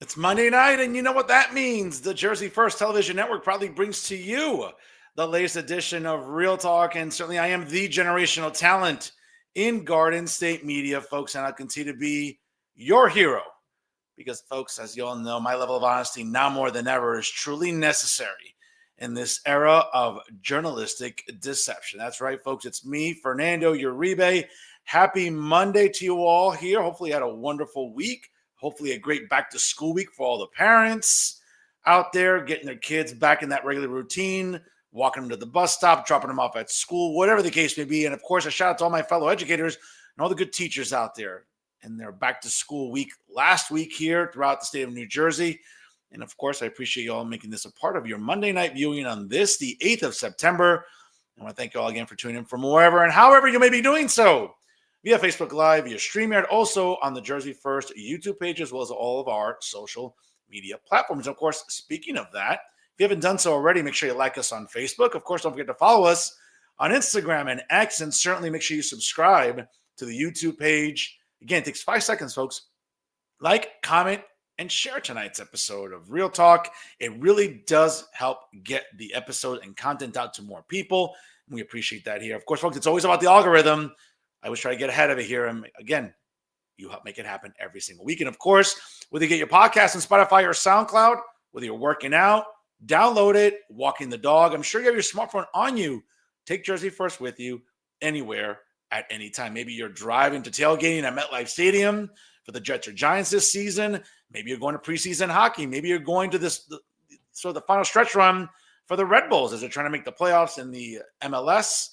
It's Monday night, and you know what that means. The Jersey First Television Network proudly brings to you the latest edition of Real Talk, and certainly I am the generational talent in Garden State Media, folks, and I'll continue to be your hero because, folks, as you all know, my level of honesty now more than ever is truly necessary in this era of journalistic deception. That's right, folks. It's me, Fernando Uribe. Happy Monday to you all here. Hopefully you had a wonderful week. Hopefully a great back-to-school week for all the parents out there, getting their kids back in that regular routine, walking them to the bus stop, dropping them off at school, whatever the case may be. And, of course, a shout-out to all my fellow educators and all the good teachers out there in their back-to-school week last week here throughout the state of New Jersey. And, of course, I appreciate you all making this a part of your Monday night viewing on this, the 8th of September. I want to thank you all again for tuning in from wherever and however you may be doing so. Via Facebook Live, via StreamYard, also on the Jersey First YouTube page, as well as all of our social media platforms. Of course, speaking of that, if you haven't done so already, make sure you like us on Facebook. Of course, don't forget to follow us on Instagram and X, and certainly make sure you subscribe to the YouTube page. Again, it takes 5 seconds, folks. Like, comment, and share tonight's episode of Real Talk. It really does help get the episode and content out to more people. And we appreciate that here. Of course, folks, it's always about the algorithm. I always try to get ahead of it here. And again, you help make it happen every single week. And of course, whether you get your podcast on Spotify or SoundCloud, whether you're working out, download it, walking the dog. I'm sure you have your smartphone on you. Take Jersey First with you anywhere at any time. Maybe you're driving to tailgating at MetLife Stadium for the Jets or Giants this season. Maybe you're going to preseason hockey. Maybe you're going to the final stretch run for the Red Bulls as they're trying to make the playoffs in the MLS.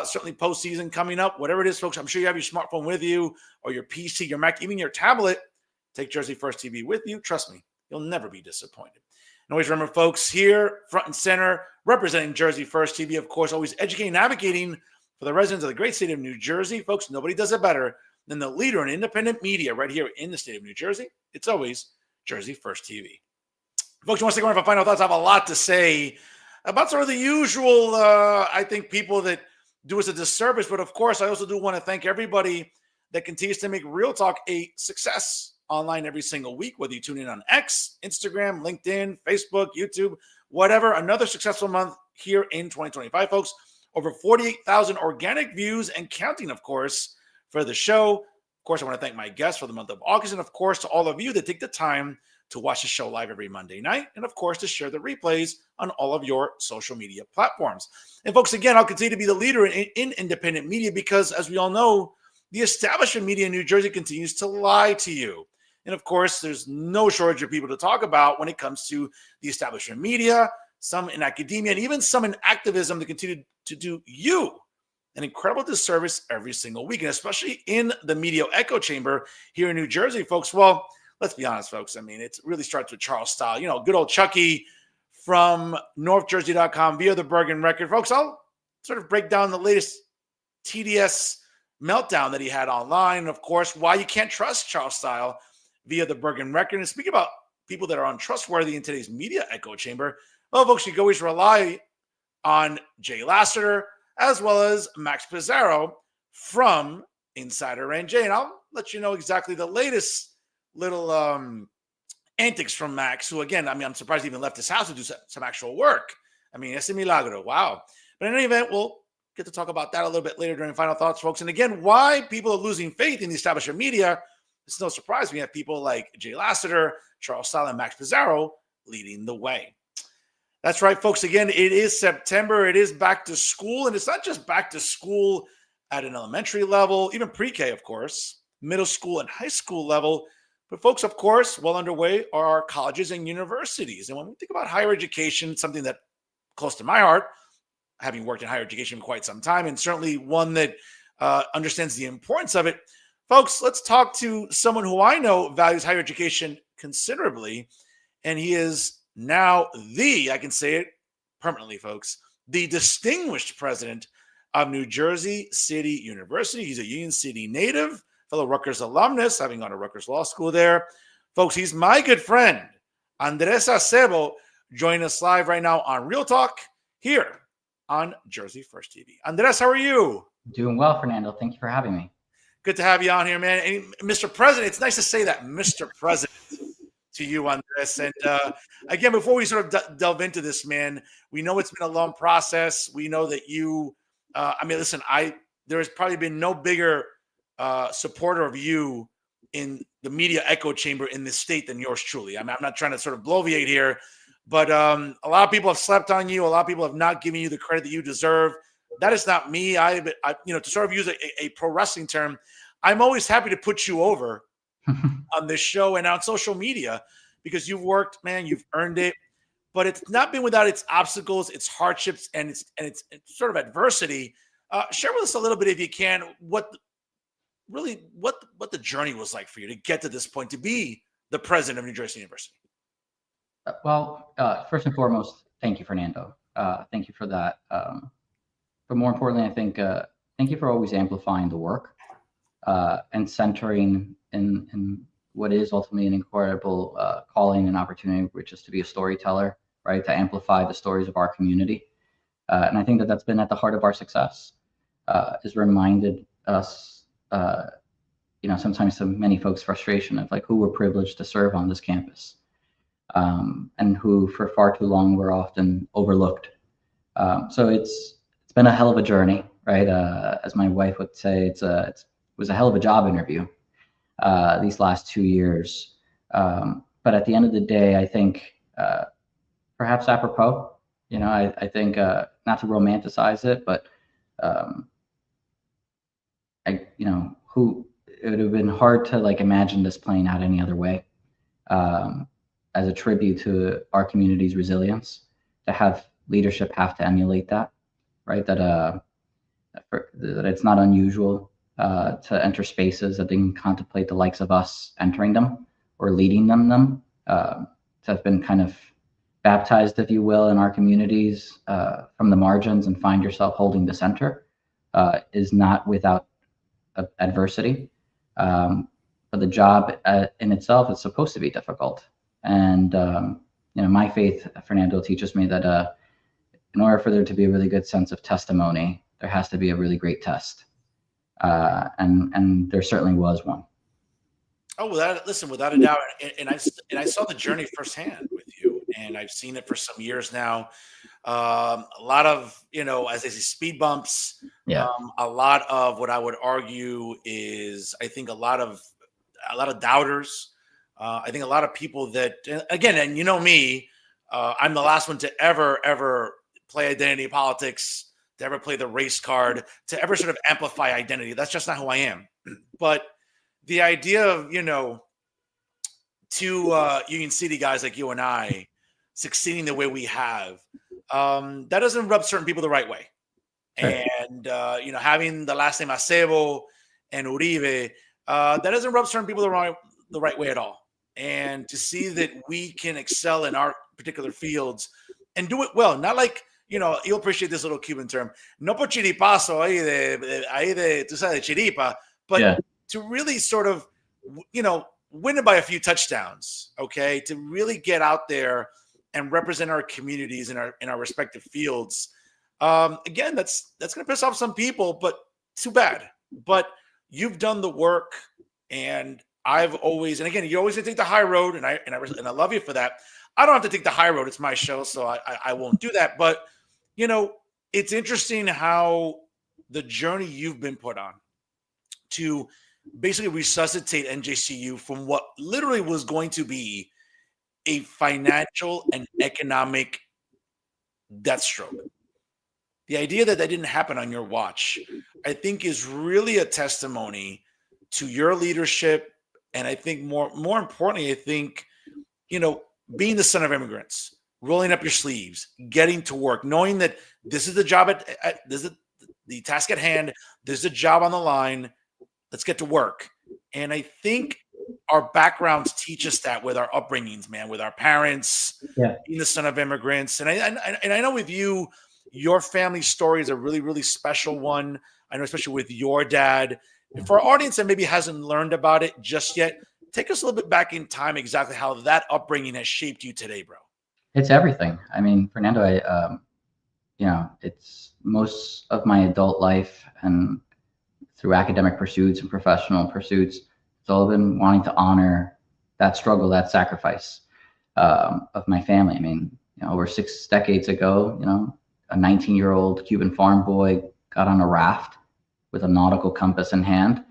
Certainly postseason coming up. Whatever it is, folks, I'm sure you have your smartphone with you or your PC, your Mac, even your tablet. Take Jersey First TV with you. Trust me, you'll never be disappointed. And always remember, folks, here, front and center, representing Jersey First TV, of course, always educating and advocating for the residents of the great state of New Jersey. Folks, nobody does it better than the leader in independent media right here in the state of New Jersey. It's always Jersey First TV. Folks, you want to stick around for final thoughts? I have a lot to say about sort of the usual, I think, people that do us a disservice. But, of course, I also do want to thank everybody that continues to make Real Talk a success online every single week, whether you tune in on X, Instagram, LinkedIn, Facebook, YouTube, whatever. Another successful month here in 2025, folks. Over 48,000 organic views and counting, of course, for the show. Of course, I want to thank my guests for the month of August, and of course, to all of you that take the time to watch the show live every Monday night, and of course, to share the replays on all of your social media platforms. And folks, again, I'll continue to be the leader in independent media because, as we all know, the establishment media in New Jersey continues to lie to you. And of course, there's no shortage of people to talk about when it comes to the establishment media, some in academia, and even some in activism that continue to do you an incredible disservice every single week, and especially in the media echo chamber here in New Jersey, folks. Well, let's be honest, folks. I mean, it really starts with Charles Style. You know, good old Chucky from NorthJersey.com via the Bergen Record. Folks, I'll sort of break down the latest TDS meltdown that he had online. Of course, why you can't trust Charles Style via the Bergen Record. And speaking about people that are untrustworthy in today's media echo chamber, well, folks, you can always rely on Jay Lassiter as well as Max Pizarro from Insider NJ. And I'll let you know exactly the latest little antics from Max, who, again, I mean, I'm surprised he even left his house to do some actual work. I mean, ese milagro. Wow. But in any event, we'll get to talk about that a little bit later during Final Thoughts, folks. And again, why people are losing faith in the establishment media, it's no surprise. We have people like Jay Lassiter, Charles Style, and Max Pizarro leading the way. That's right, folks. Again, it is September. It is back to school. And it's not just back to school at an elementary level, even pre-K, of course, middle school and high school level. But folks, of course, well underway are our colleges and universities. And when we think about higher education, something that close to my heart, having worked in higher education for quite some time, and certainly one that understands the importance of it. Folks, let's talk to someone who I know values higher education considerably. And he is now I can say it permanently, folks, the distinguished president of New Jersey City University. He's a Union City native, fellow Rutgers alumnus, having gone to Rutgers Law School there. Folks, he's my good friend, Andrés Acebo, joining us live right now on Real Talk here on Jersey First TV. Andrés, how are you? Doing well, Fernando. Thank you for having me. Good to have you on here, man. And Mr. President, it's nice to say that, Mr. President. to you, Andres. And again, before we sort of delve into this, man, we know it's been a long process. We know that you, I mean, listen, there has probably been no bigger supporter of you in the media echo chamber in this state than yours truly. I mean, I'm not trying to sort of bloviate here, but a lot of people have slept on you. A lot of people have not given you the credit that you deserve. That is not me. To sort of use a pro wrestling term, I'm always happy to put you over on this show and on social media because you've worked, man, you've earned it. But it's not been without its obstacles, its hardships, and it's sort of adversity. Share with us a little bit, if you can, what the journey was like for you to get to this point, to be the president of New Jersey University. Well, first and foremost, thank you, Fernando. Thank you for that. But more importantly, I think thank you for always amplifying the work and centering in what is ultimately an incredible calling and opportunity, which is to be a storyteller, right? To amplify the stories of our community. And I think that that's been at the heart of our success, has reminded us, sometimes to many folks' frustration of like who we're privileged to serve on this campus, and who for far too long were often overlooked. So it's been a hell of a journey, right? As my wife would say, it was a hell of a job interview these last 2 years. But at the end of the day, I think perhaps apropos, I think not to romanticize it, but it would have been hard to like imagine this playing out any other way. As a tribute to our community's resilience, to have leadership have to emulate that, right? That it's not unusual to enter spaces that didn't contemplate the likes of us entering them or leading them. To have been kind of baptized, if you will, in our communities from the margins and find yourself holding the center is not without adversity. But the job in itself is supposed to be difficult. And, my faith, Fernando, teaches me that in order for there to be a really good sense of testimony, there has to be a really great test. And there certainly was one. Oh, without a doubt. And I saw the journey firsthand with you, and I've seen it for some years now. A lot of, as they say, speed bumps. Yeah. A lot of what I would argue is, I think a lot of doubters. I think a lot of people that, again, and you know me, I'm the last one to ever play identity politics, to ever play the race card, to ever sort of amplify identity. That's just not who I am. But the idea of, two Union City guys like you and I succeeding the way we have, that doesn't rub certain people the right way. Sure. And, having the last name Acebo and Uribe, that doesn't rub certain people the right way at all. And to see that we can excel in our particular fields and do it well, not like, you'll appreciate this little Cuban term, no por chiripazo ahí de tú sabes, de chiripa, but yeah, to really sort of, win it by a few touchdowns, okay? To really get out there and represent our communities in our respective fields. Again, that's going to piss off some people, but too bad. But you've done the work, and I've always, and again, you always take the high road, and I love you for that. I don't have to take the high road; it's my show, so I won't do that. But it's interesting how the journey you've been put on to basically resuscitate NJCU from what literally was going to be a financial and economic death stroke. The idea that didn't happen on your watch, I think, is really a testimony to your leadership. And I think more importantly, I think, being the son of immigrants, rolling up your sleeves, getting to work, knowing that this is the job this is the task at hand, there's a job on the line, let's get to work. And I think our backgrounds teach us that with our upbringings, man, with our parents, being the son of immigrants. And I know with you, your family story is a really, really special one. I know, especially with your dad. And for our audience that maybe hasn't learned about it just yet, take us a little bit back in time, exactly how that upbringing has shaped you today, bro. It's everything. I mean, Fernando, it's most of my adult life and through academic pursuits and professional pursuits, it's all been wanting to honor that struggle, that sacrifice of my family. I mean, over 6 decades ago, a 19-year-old Cuban farm boy got on a raft with a nautical compass in hand,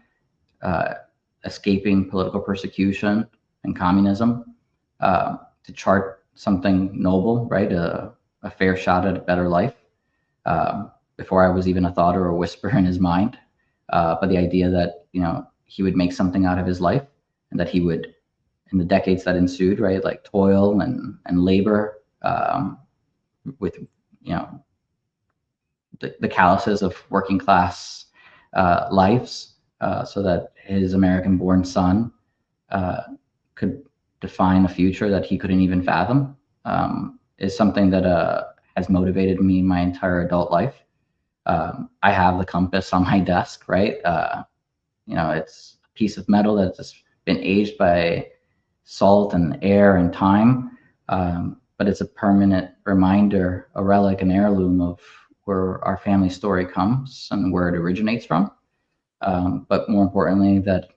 escaping political persecution and communism, to chart something noble, right? A fair shot at a better life. Before I was even a thought or a whisper in his mind. But the idea that, he would make something out of his life, and that he would, in the decades that ensued, right, like toil and labor, with, the calluses of working class lives, so that his American-born son could define a future that he couldn't even fathom, is something that has motivated me my entire adult life. I have the compass on my desk, right? It's a piece of metal that's been aged by salt and air and time, but it's a permanent reminder, a relic, an heirloom of where our family story comes and where it originates from. But more importantly, that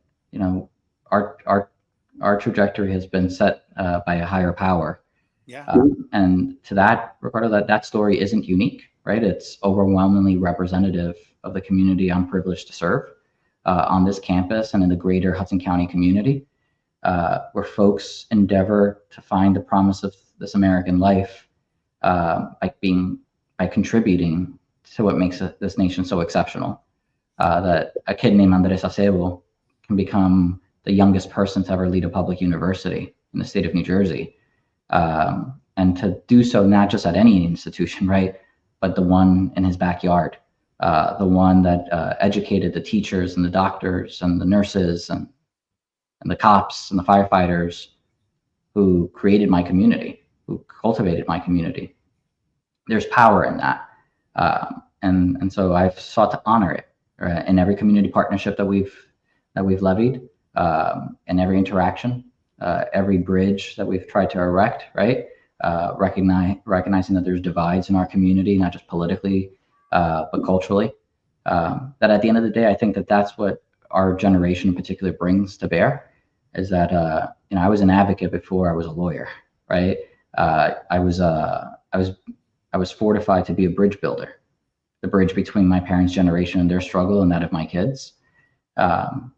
our trajectory has been set by a higher power. Yeah. And to that, Ricardo, that story isn't unique, right? It's overwhelmingly representative of the community I'm privileged to serve on this campus and in the greater Hudson County community, where folks endeavor to find the promise of this American life by contributing to what makes this nation so exceptional. That a kid named Andrés Acebo can become the youngest person to ever lead a public university in the state of New Jersey. And to do so not just at any institution, right, but the one in his backyard, the one that educated the teachers and the doctors and the nurses and the cops and the firefighters who created my community, who cultivated my community. There's power in that. And so I've sought to honor it in every community partnership that we've levied, in every interaction, every bridge that we've tried to erect, right? Recognizing that there's divides in our community, not just politically, but culturally. That at the end of the day, I think that that's what our generation in particular brings to bear, is that I was an advocate before I was a lawyer, right? I was fortified to be a bridge builder, the bridge between my parents' generation and their struggle and that of my kids. And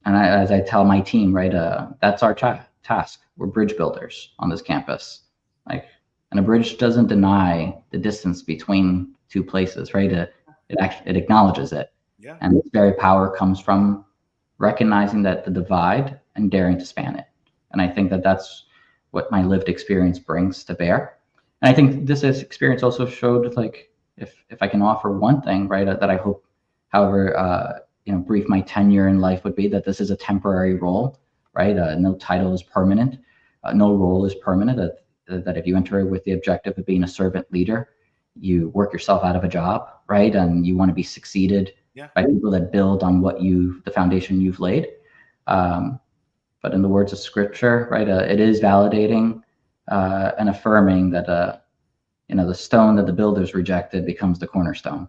as I tell my team, right, that's our task. We're bridge builders on this campus. And a bridge doesn't deny the distance between two places, right? It acknowledges it. Yeah. And this very power comes from recognizing that the divide and daring to span it. And I think that that's what my lived experience brings to bear. And I think this experience also showed, like, if I can offer one thing, right, that I hope, however, brief my tenure in life would be, that this is a temporary role, right? No title is permanent. No role is permanent. That if you enter with the objective of being a servant leader, you work yourself out of a job, right? And you want to be succeeded by people that build on the foundation you've laid. But in the words of scripture, right, it is validating and affirming that, the stone that the builders rejected becomes the cornerstone.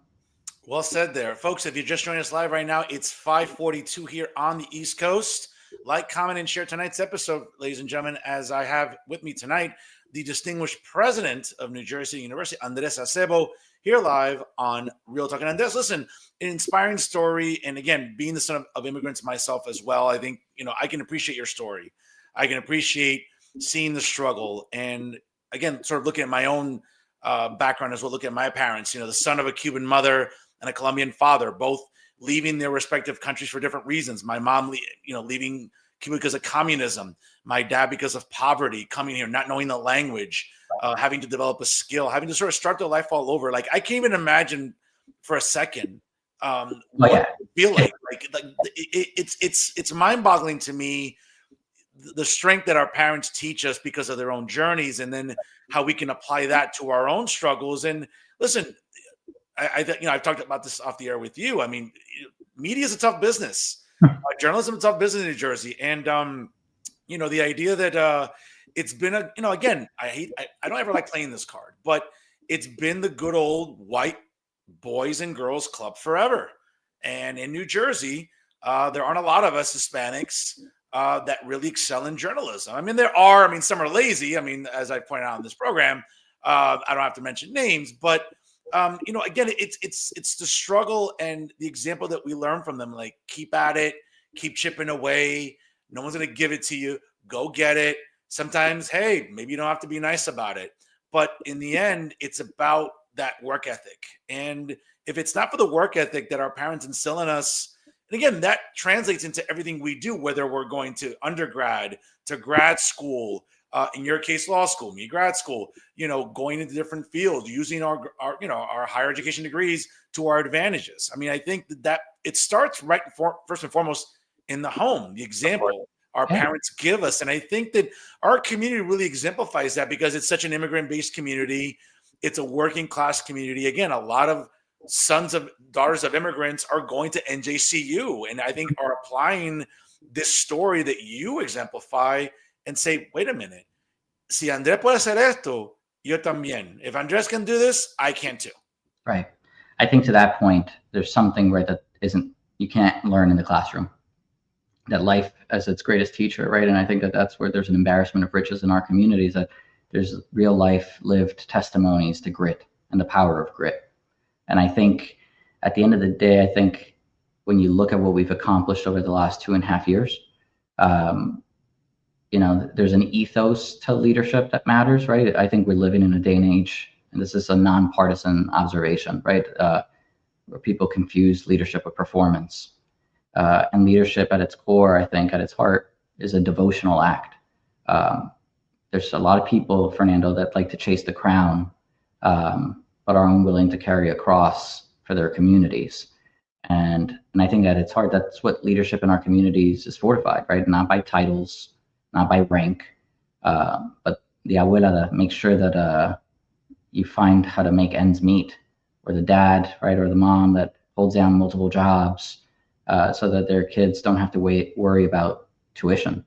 Well said there. Folks, if you're just joining us live right now, it's 5:42 here on the East Coast. Like, comment, and share tonight's episode, ladies and gentlemen, as I have with me tonight the distinguished president of New Jersey University, Andrés Acebo, here live on Real Talk. And Andrés, listen, an inspiring story. And again, being the son of immigrants myself as well, I think, I can appreciate your story. I can appreciate seeing the struggle. And again, sort of looking at my own background as well, looking at my parents, the son of a Cuban mother and a Colombian father, both leaving their respective countries for different reasons. My mom, leaving Cuba because of communism. My dad because of poverty, coming here, not knowing the language, having to develop a skill, having to sort of start their life all over. Like, I can't even imagine for a second what it would feel like. It's mind-boggling to me, the strength that our parents teach us because of their own journeys, and then how we can apply that to our own struggles. And listen, I've talked about this off the air with you. I mean, media is a tough business. Journalism is a tough business in New Jersey. And, the idea that it's been again, I don't ever like playing this card, but it's been the good old white boys and girls club forever. And in New Jersey, there aren't a lot of us Hispanics that really excel in journalism. I mean, there are. I mean, some are lazy. I mean, as I point out in this program, I don't have to mention names, but again, it's the struggle and the example that we learn from them. Like, keep at it, keep chipping away. No one's going to give it to you. Go get it. Sometimes, hey, maybe you don't have to be nice about it, but in the end, it's about that work ethic. And if it's not for the work ethic that our parents instill in us, and again, that translates into everything we do, whether we're going to undergrad, to grad school, in your case, law school, me, grad school, going into different fields, using our higher education degrees to our advantages. I mean, I think that it starts first and foremost in the home, the example our parents give us. And I think that our community really exemplifies that because it's such an immigrant-based community. It's a working class community. Again, a lot of daughters of immigrants are going to NJCU, and I think are applying this story that you exemplify and say, wait a minute, si Andrés puede hacer esto, yo también. If Andrés can do this, I can too. Right. I think to that point, there's something right that you can't learn in the classroom. That life as its greatest teacher, right? And I think that that's where there's an embarrassment of riches in our communities, that there's real life lived testimonies to grit and the power of grit. And I think at the end of the day, I think when you look at what we've accomplished over the last 2.5 years, there's an ethos to leadership that matters, right? I think we're living in a day and age, and this is a nonpartisan observation, right? Where people confuse leadership with performance. And leadership at its core, I think at its heart, is a devotional act. There's a lot of people, Fernando, that like to chase the crown, but are unwilling to carry a cross for their communities. And I think at its heart, that's what leadership in our communities is fortified, right? Not by titles, not by rank, but the abuela that makes sure that you find how to make ends meet, or the dad, right, or the mom that holds down multiple jobs, so that their kids don't have to worry about tuition,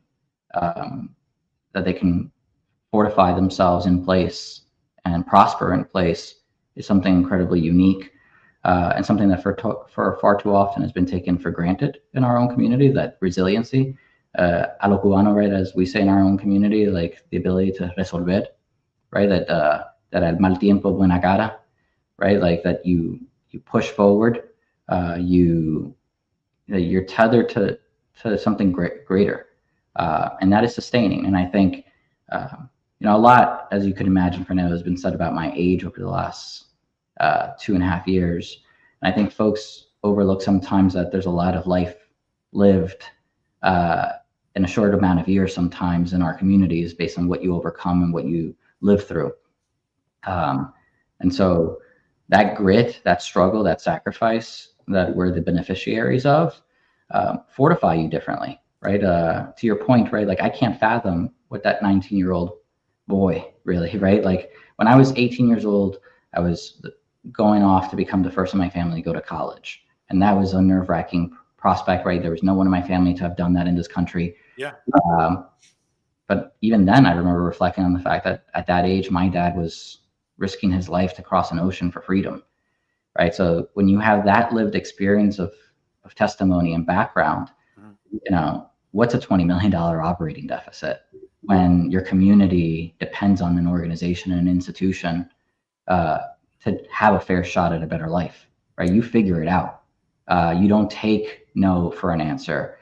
that they can fortify themselves in place and prosper in place, is something incredibly unique, and something that for far too often has been taken for granted in our own community, that resiliency, a lo cubano, right, as we say in our own community, like the ability to resolver, right, that al mal tiempo buena cara, right, like that you push forward, you're tethered to something greater, and that is sustaining. And I think a lot, as you could imagine, Fernando, has been said about my age over the last 2.5 years. And I think folks overlook sometimes that there's a lot of life lived in a short amount of years sometimes in our communities, based on what you overcome and what you live through. And so that grit, that struggle, that sacrifice that we're the beneficiaries of, fortify you differently, right? To your point, right? Like, I can't fathom what that 19-year-old boy really, right? Like, when I was 18 years old, I was going off to become the first in my family to go to college. And that was a nerve-wracking prospect, right? There was no one in my family to have done that in this country. Yeah. But even then, I remember reflecting on the fact that at that age, my dad was risking his life to cross an ocean for freedom, right? So when you have that lived experience of testimony and background, what's a $20 million operating deficit when your community depends on an organization and an institution to have a fair shot at a better life, right? You figure it out. You don't take no for an answer.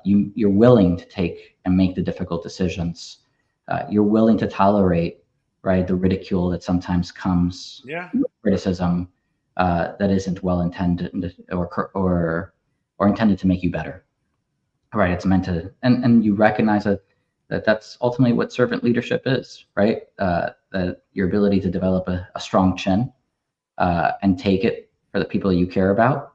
You're willing to take and make the difficult decisions. You're willing to tolerate, right, the ridicule that sometimes comes, criticism that isn't well intended or intended to make you better, right? It's meant to, and you recognize that's ultimately what servant leadership is, right? That your ability to develop a strong chin and take it for the people you care about.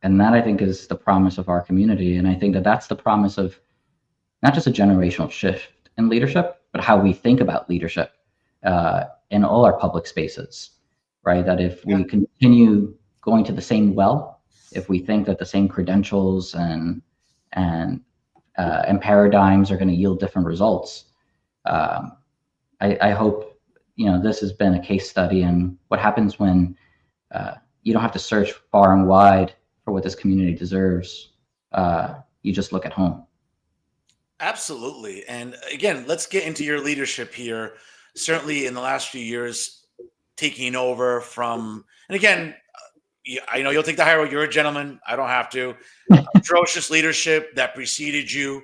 And that, I think, is the promise of our community. And I think that that's the promise of not just a generational shift in leadership, but how we think about leadership in all our public spaces, right? That if we continue going to the same well, if we think that the same credentials and paradigms are going to yield different results, I hope this has been a case study in what happens when you don't have to search far and wide for what this community deserves, you just look at home. Absolutely. And again, let's get into your leadership here. Certainly in the last few years, taking over from, and again, I know you'll take the high road. You're a gentleman. I don't have to. Atrocious leadership that preceded you.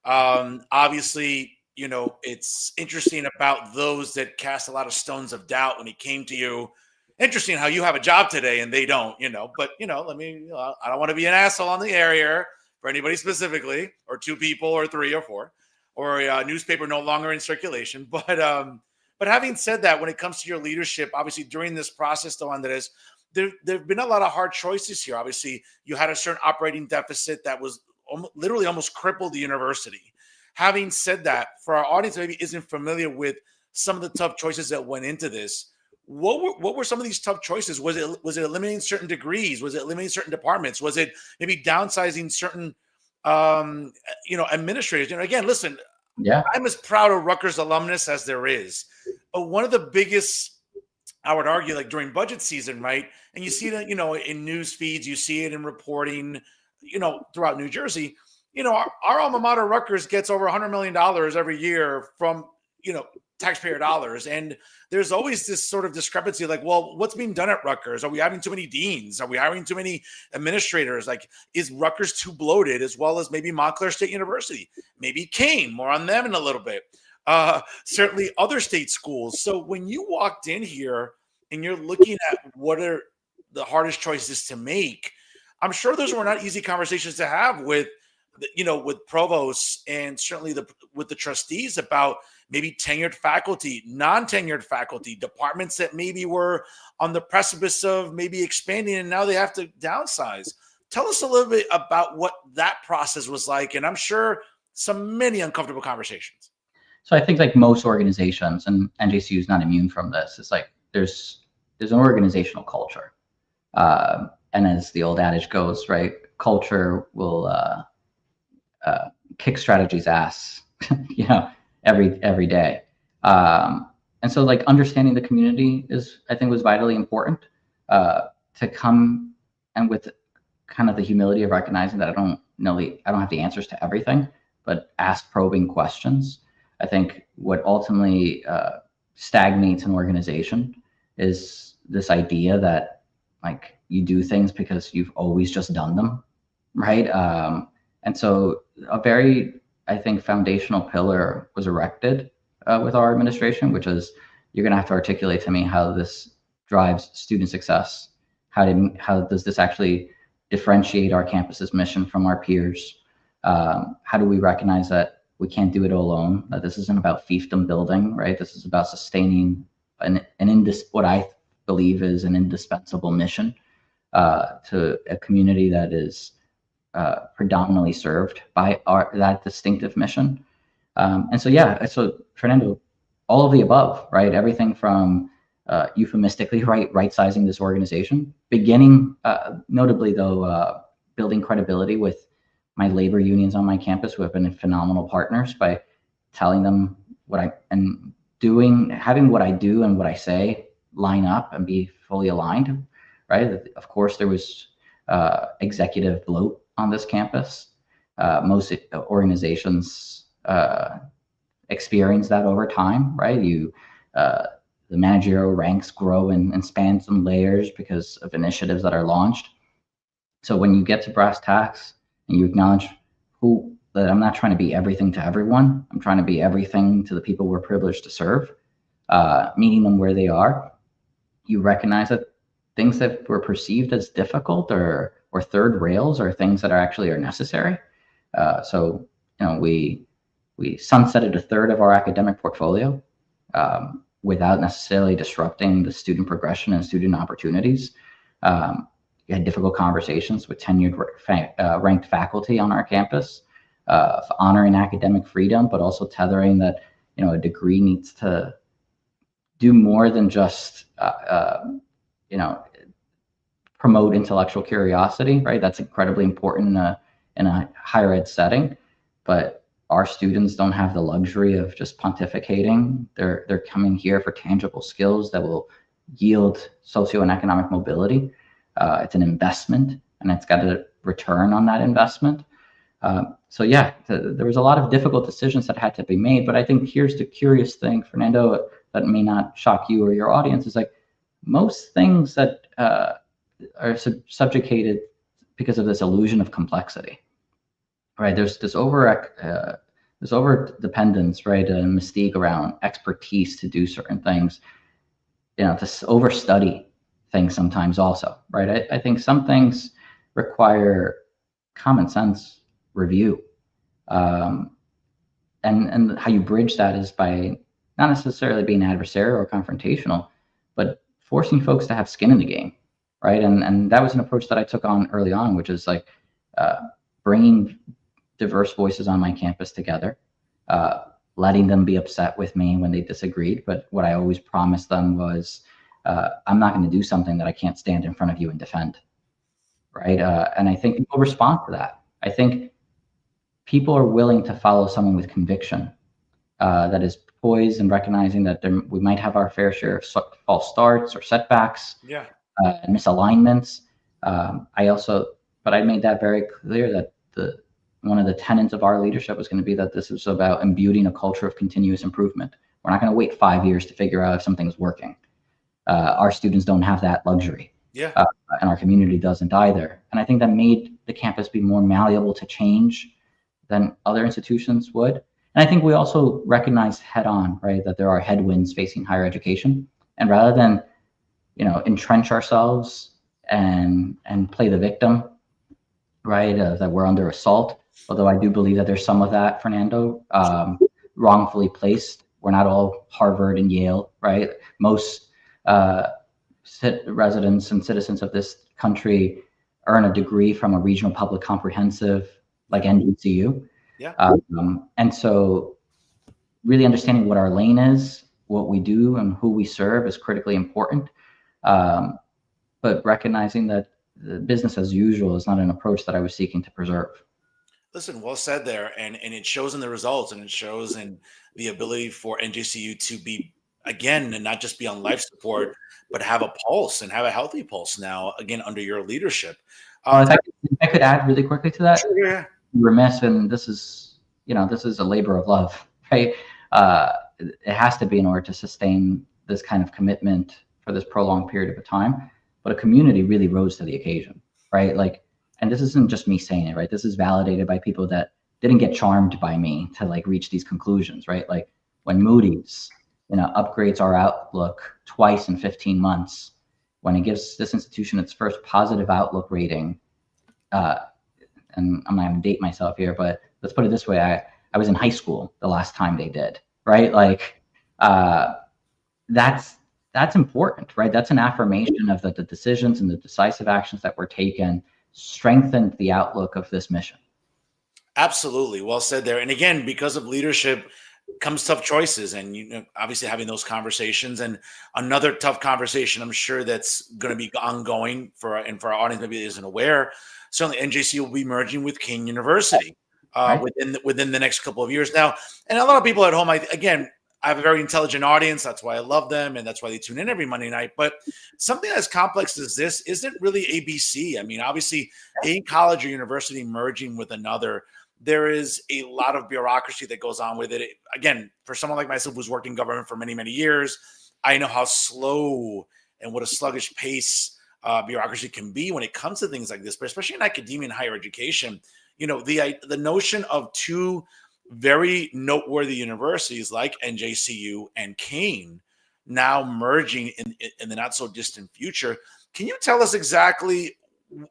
Obviously, it's interesting about those that cast a lot of stones of doubt when it came to you. Interesting how you have a job today and they don't, but let me, I don't want to be an asshole on the air here for anybody specifically, or two people or three or four, or a newspaper no longer in circulation. But having said that, when it comes to your leadership, obviously during this process, though, Andres, there've been a lot of hard choices here. Obviously, you had a certain operating deficit that was literally almost crippled the university. Having said that, for our audience that maybe isn't familiar with some of the tough choices that went into this, what were some of these tough choices? Was it eliminating certain degrees? Was it eliminating certain departments? Was it maybe downsizing certain administrators? Again, listen, Yeah. I'm as proud of Rutgers alumnus as there is. But one of the biggest, I would argue, like during budget season, right? And you see that, in news feeds, you see it in reporting, throughout New Jersey. Our alma mater, Rutgers, gets over $100 million every year from, taxpayer dollars. And there's always this sort of discrepancy, like, well, what's being done at Rutgers? Are we having too many deans? Are we hiring too many administrators? Like, is Rutgers too bloated, as well as maybe Montclair State University? Maybe Kane, more on them in a little bit. Certainly other state schools. So when you walked in here and you're looking at what are the hardest choices to make, I'm sure those were not easy conversations to have with, with provosts and certainly with the trustees about maybe tenured faculty, non-tenured faculty, departments that maybe were on the precipice of maybe expanding and now they have to downsize. Tell us a little bit about what that process was like. And I'm sure many uncomfortable conversations. So I think like most organizations, and NJCU is not immune from this, it's like there's an organizational culture. And as the old adage goes, right, culture will kick strategy's ass, every day. And so like understanding the community I think was vitally important, to come and with kind of the humility of recognizing that I don't have the answers to everything, but ask probing questions. I think what ultimately stagnates an organization is this idea that like you do things because you've always just done them, right? And so a very, I think, foundational pillar was erected with our administration, which is you're going to have to articulate to me how this drives student success. How does this actually differentiate our campus's mission from our peers? How do we recognize that we can't do it alone, that this isn't about fiefdom building, right? This is about sustaining what I believe is an indispensable mission to a community that is predominantly served by that distinctive mission. And so Fernando, all of the above, right? Everything from euphemistically right-sizing this organization, beginning notably though, building credibility with my labor unions on my campus, who have been phenomenal partners, by telling them having what I do and what I say line up and be fully aligned, right? Of course, there was executive bloat on this campus. Most organizations experience that over time, right? The managerial ranks grow and span some layers because of initiatives that are launched. So when you get to brass tacks and you acknowledge that I'm not trying to be everything to everyone, I'm trying to be everything to the people we're privileged to serve, meeting them where they are, you recognize that things that were perceived as difficult or third rails are things that are necessary. So we sunsetted a third of our academic portfolio without necessarily disrupting the student progression and student opportunities. We had difficult conversations with tenured ranked faculty on our campus, honoring academic freedom, but also tethering that a degree needs to do more than just promote intellectual curiosity, right? That's incredibly important in a higher ed setting, but our students don't have the luxury of just pontificating. They're coming here for tangible skills that will yield socio and economic mobility. It's an investment, and it's got a return on that investment. So yeah, there was a lot of difficult decisions that had to be made. But I think here's the curious thing, Fernando, that may not shock you or your audience, is like most things that are subjugated because of this illusion of complexity, right? There's this over dependence, right, and mystique around expertise to do certain things. To overstudy things sometimes also, right? I think some things require common sense review. And how you bridge that is by not necessarily being adversarial or confrontational, but forcing folks to have skin in the game, right? And that was an approach that I took on early on, which is like bringing diverse voices on my campus together, letting them be upset with me when they disagreed. But what I always promised them was, I'm not going to do something that I can't stand in front of you and defend, right? And I think people respond to that. I think people are willing to follow someone with conviction that is poised and recognizing that we might have our fair share of false starts or setbacks, and misalignments. But I made that very clear that one of the tenets of our leadership was going to be that this is about imbuing a culture of continuous improvement. We're not going to wait 5 years to figure out if something's working. Our students don't have that luxury. And our community doesn't either. And I think that made the campus be more malleable to change than other institutions would. And I think we also recognize head on, right, that there are headwinds facing higher education. And rather than, entrench ourselves and play the victim, right, that we're under assault, although I do believe that there's some of that, Fernando, wrongfully placed. We're not all Harvard and Yale, right? Most residents and citizens of this country earn a degree from a regional public comprehensive like NGCU. And so really understanding what our lane is, what we do, and who we serve is critically important. But recognizing that the business as usual is not an approach that I was seeking to preserve. Listen, well said there. And it shows in the results, and it shows in the ability for NJCU to be, again, and not just be on life support, but have a pulse and have a healthy pulse now, again, under your leadership. If I could add really quickly to that, sure, yeah. Remiss, and this is a labor of love, right? It has to be in order to sustain this kind of commitment for this prolonged period of time. But a community really rose to the occasion, right? Like, and this isn't just me saying it, right? This is validated by people that didn't get charmed by me to like reach these conclusions, right? Like when Moody's, upgrades our outlook twice in 15 months, when it gives this institution its first positive outlook rating, and I'm not going to date myself here, but let's put it this way. I was in high school the last time they did, right? Like, that's important, right? That's an affirmation of that the decisions and the decisive actions that were taken strengthened the outlook of this mission. Absolutely. Well said there. And again, because of leadership comes tough choices, and obviously having those conversations. And another tough conversation, I'm sure that's going to be ongoing for our audience maybe isn't aware. Certainly NJC will be merging with King University within the next couple of years now. And a lot of people at home, I have a very intelligent audience. That's why I love them, and that's why they tune in every Monday night. But something as complex as this isn't really ABC. I mean, obviously, a college or university merging with another, there is a lot of bureaucracy that goes on with it. Again, for someone like myself who's worked in government for many, many years, I know how slow and what a sluggish pace bureaucracy can be when it comes to things like this, but especially in academia and higher education. The notion of two very noteworthy universities like NJCU and Kane now merging in the not so distant future. Can you tell us exactly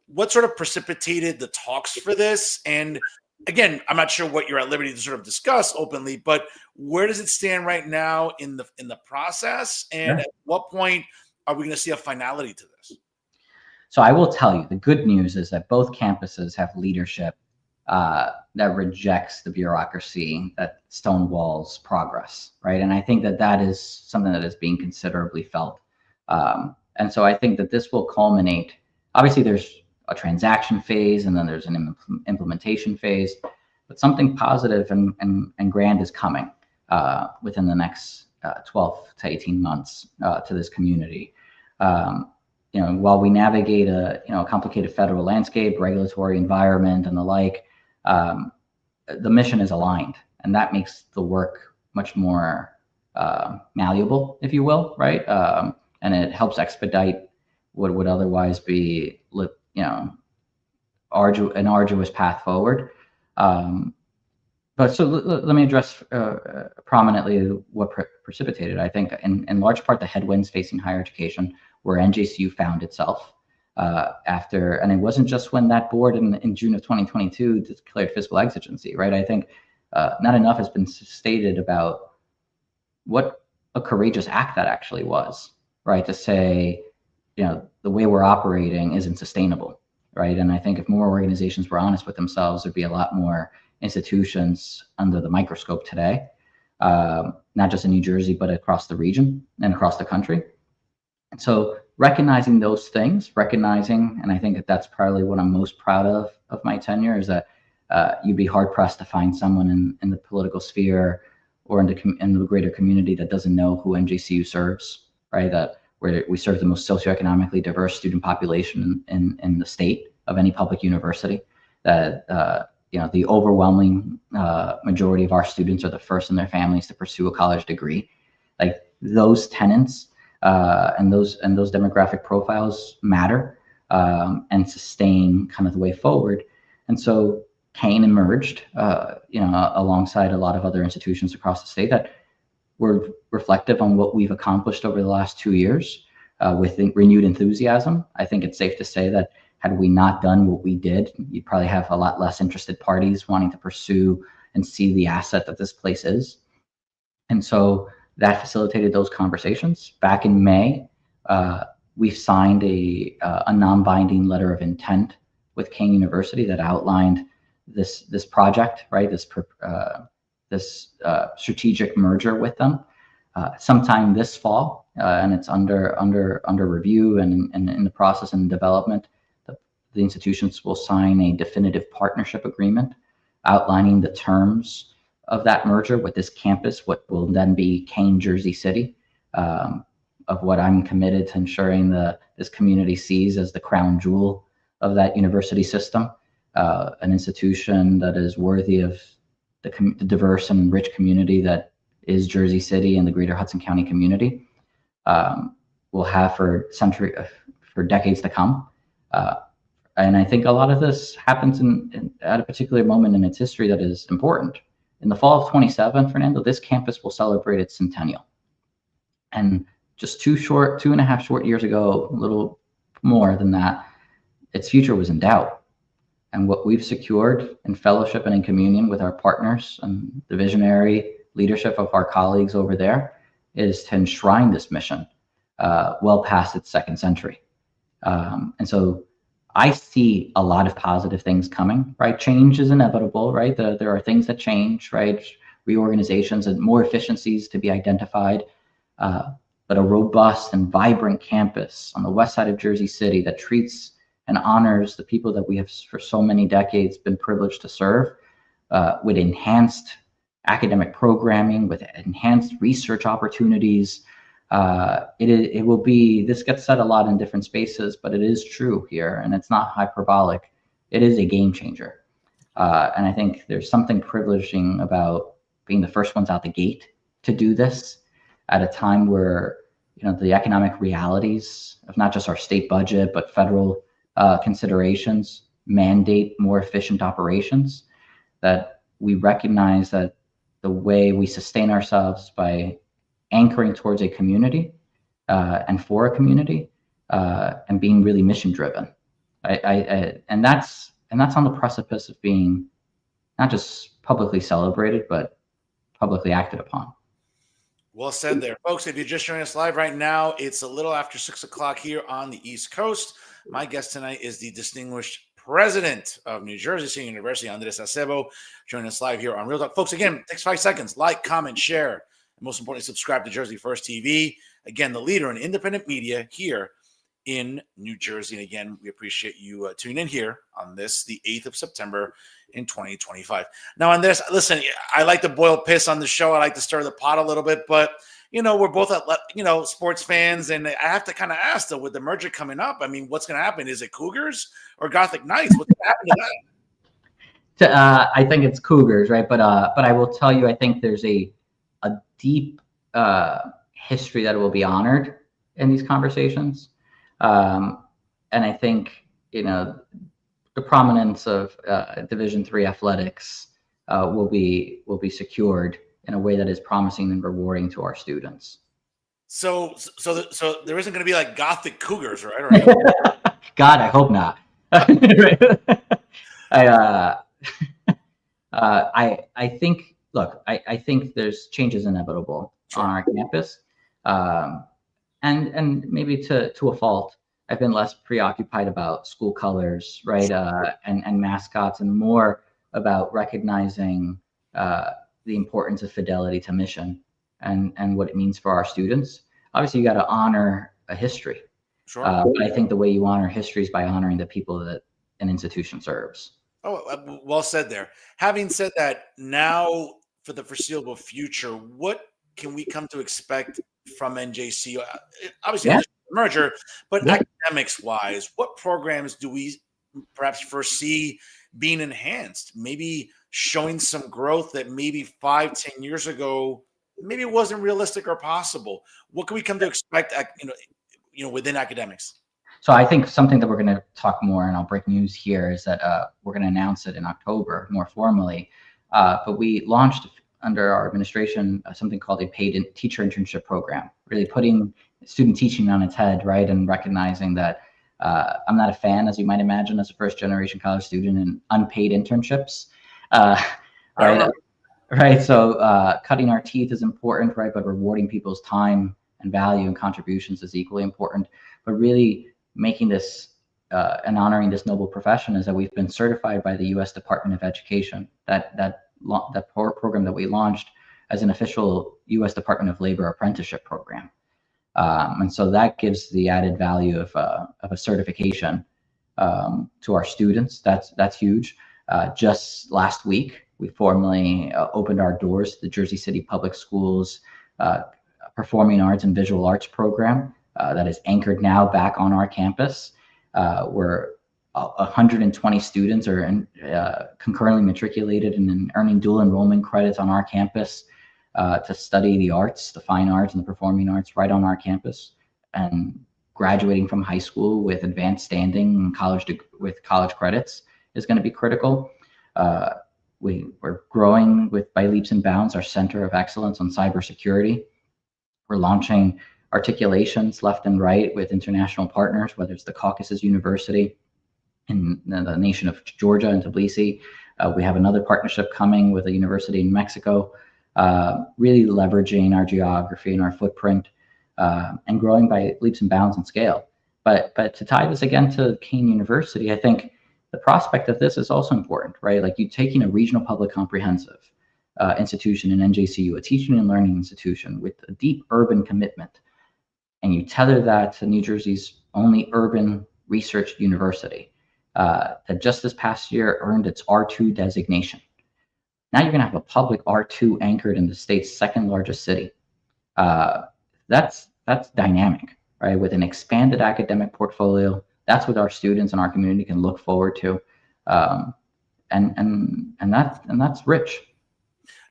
what sort of precipitated the talks for this? And again, I'm not sure what you're at liberty to sort of discuss openly, but where does it stand right now in the process? And at what point are we going to see a finality to this? So I will tell you, the good news is that both campuses have leadership that rejects the bureaucracy that stonewalls progress, right? And I think that is something that is being considerably felt. And so I think that this will culminate. Obviously, there's a transaction phase, and then there's an implementation phase, but something positive and grand is coming within the next 12 to 18 months to this community. While we navigate a complicated federal landscape, regulatory environment, and the like, the mission is aligned, and that makes the work much more malleable, if you will, right? And it helps expedite what would otherwise be, an arduous path forward. But so let me address prominently what precipitated. I think in large part the headwinds facing higher education, where NJCU found itself after, and it wasn't just when that board in June of 2022 declared fiscal exigency, right? I think not enough has been stated about what a courageous act that actually was, right? To say, the way we're operating isn't sustainable, right? And I think if more organizations were honest with themselves, there'd be a lot more institutions under the microscope today, not just in New Jersey, but across the region and across the country. And so recognizing those things, and I think that's probably what I'm most proud of my tenure, is that you'd be hard pressed to find someone in the political sphere or in the greater community that doesn't know who NJCU serves, right? That where we serve the most socioeconomically diverse student population in the state of any public university. That the overwhelming majority of our students are the first in their families to pursue a college degree. Like those tenets and those demographic profiles matter and sustain kind of the way forward. And so Kane emerged, alongside a lot of other institutions across the state that were reflective on what we've accomplished over the last 2 years with renewed enthusiasm. I think it's safe to say that had we not done what we did, you'd probably have a lot less interested parties wanting to pursue and see the asset that this place is. And so that facilitated those conversations. Back in May, we signed a non-binding letter of intent with Kane University that outlined this project, right? This strategic merger with them sometime this fall, and it's under review and in the process and development. The institutions will sign a definitive partnership agreement outlining the terms of that merger with this campus, what will then be Kane Jersey City, of what I'm committed to ensuring this community sees as the crown jewel of that university system, an institution that is worthy of the diverse and rich community that is Jersey City and the greater Hudson County community will have for decades to come. And I think a lot of this happens at a particular moment in its history that is important. In the fall of 27, Fernando, this campus will celebrate its centennial. And just 2.5 short years ago, a little more than that, its future was in doubt. And what we've secured in fellowship and in communion with our partners and the visionary leadership of our colleagues over there is to enshrine this mission well past its second century. And so I see a lot of positive things coming, right? Change is inevitable, right? There are things that change, right? Reorganizations and more efficiencies to be identified. But a robust and vibrant campus on the west side of Jersey City that treats and honors the people that we have for so many decades been privileged to serve, with enhanced academic programming, with enhanced research opportunities. It will be, this gets said a lot in different spaces, but it is true here, and it's not hyperbolic. It is a game changer. And I think there's something privileging about being the first ones out the gate to do this at a time where, the economic realities of not just our state budget, but federal considerations mandate more efficient operations, that we recognize that the way we sustain ourselves by anchoring towards a community and for a community and being really mission driven. And that's on the precipice of being not just publicly celebrated, but publicly acted upon. Well said there. Folks, if you're just joining us live right now, it's a little after 6 o'clock here on the East Coast. My guest tonight is the distinguished president of New Jersey State University, Andrés Acebo, joining us live here on Real Talk. Folks, again, takes 5 seconds. Like, comment, share, and most importantly, subscribe to Jersey First TV. Again, the leader in independent media here in New Jersey. And again, we appreciate you tuning in here on this, the 8th of September in 2025. Now, on this, listen, I like to boil piss on the show. I like to stir the pot a little bit, but, we're both, sports fans. And I have to kind of ask, though, with the merger coming up, I mean, what's going to happen? Is it Cougars or Gothic Knights? What's going to happen to that? I think it's Cougars, right? But I will tell you, I think there's a deep history that will be honored in these conversations, and I think the prominence of Division III athletics will be secured in a way that is promising and rewarding to our students. So there isn't going to be like Gothic Cougars, right? Or anything? God, I hope not. I, uh, I think, look, I think there's changes inevitable Sure. on our campus, um, and maybe to a fault. I've been less preoccupied about school colors, right, and mascots, and more about recognizing uh, the importance of fidelity to mission and what it means for our students. Obviously, you got to honor a history, Sure. but I think the way you honor history is by honoring the people that an institution serves. Oh, well said there. Having said that, now for the foreseeable future, what can we come to expect from NJC? Obviously, in Yeah, addition to the merger, but yeah. academics wise, what programs do we perhaps foresee being enhanced? Maybe showing some growth that maybe 5, 10 years ago, maybe it wasn't realistic or possible. What can we come to expect, within academics? So I think something that we're going to talk more, and I'll break news here, is that we're going to announce it in October more formally. But we launched under our administration something called a teacher internship program, really putting student teaching on its head, right, and recognizing that I'm not a fan, as you might imagine, as a first generation college student, in unpaid internships, uh, I right? remember. Right. So cutting our teeth is important, right? But rewarding people's time and value and contributions is equally important. But really making this and honoring this noble profession is that we've been certified by the U.S. Department of Education. That program that we launched as an official U.S. Department of Labor apprenticeship program, and so that gives the added value of a certification to our students. That's huge. Just last week, we formally opened our doors to the Jersey City Public Schools Performing Arts and Visual Arts program that is anchored now back on our campus, where 120 students are concurrently matriculated and earning dual enrollment credits on our campus to study the arts, the fine arts, and the performing arts right on our campus, and graduating from high school with advanced standing and with college credits is going to be critical. We're growing by leaps and bounds our Center of Excellence on Cybersecurity. We're launching articulations left and right with international partners, whether it's the Caucasus University in the nation of Georgia and Tbilisi. We have another partnership coming with a university in Mexico, really leveraging our geography and our footprint and growing by leaps and bounds in scale. But to tie this again to Kean University, I think the prospect of this is also important, right? Like you taking a regional public comprehensive institution in NJCU, a teaching and learning institution with a deep urban commitment, and you tether that to New Jersey's only urban research university that just this past year earned its R2 designation. Now you're going to have a public R2 anchored in the state's second largest city. That's dynamic, right? With an expanded academic portfolio, that's what our students and our community can look forward to, and that's rich.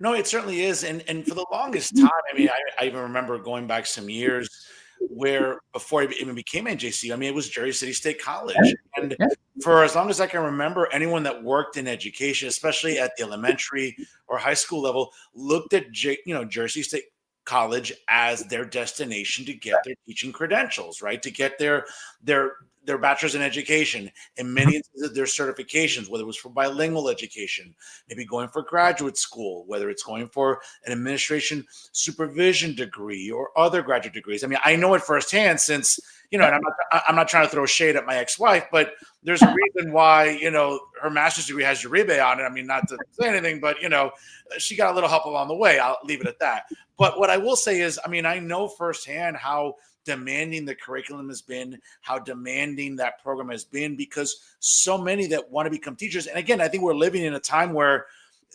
No, it certainly is. And for the longest time, I mean, I even remember going back some years where before it even became NJC, I mean, it was Jersey City State College. And Yeah. for as long as I can remember, anyone that worked in education, especially at the elementary or high school level, looked at Jersey State College as their destination to get their teaching credentials, right? To get their bachelor's in education, in many instances, their certifications, whether it was for bilingual education, maybe going for graduate school, whether it's going for an administration supervision degree or other graduate degrees. I mean, I know it firsthand since, and I'm not trying to throw shade at my ex-wife, but there's a reason why, her master's degree has Uribe on it. I mean, not to say anything, but, she got a little help along the way. I'll leave it at that. But what I will say is, I mean, I know firsthand how demanding the curriculum has been, how demanding that program has been, because so many that want to become teachers. And again, I think we're living in a time where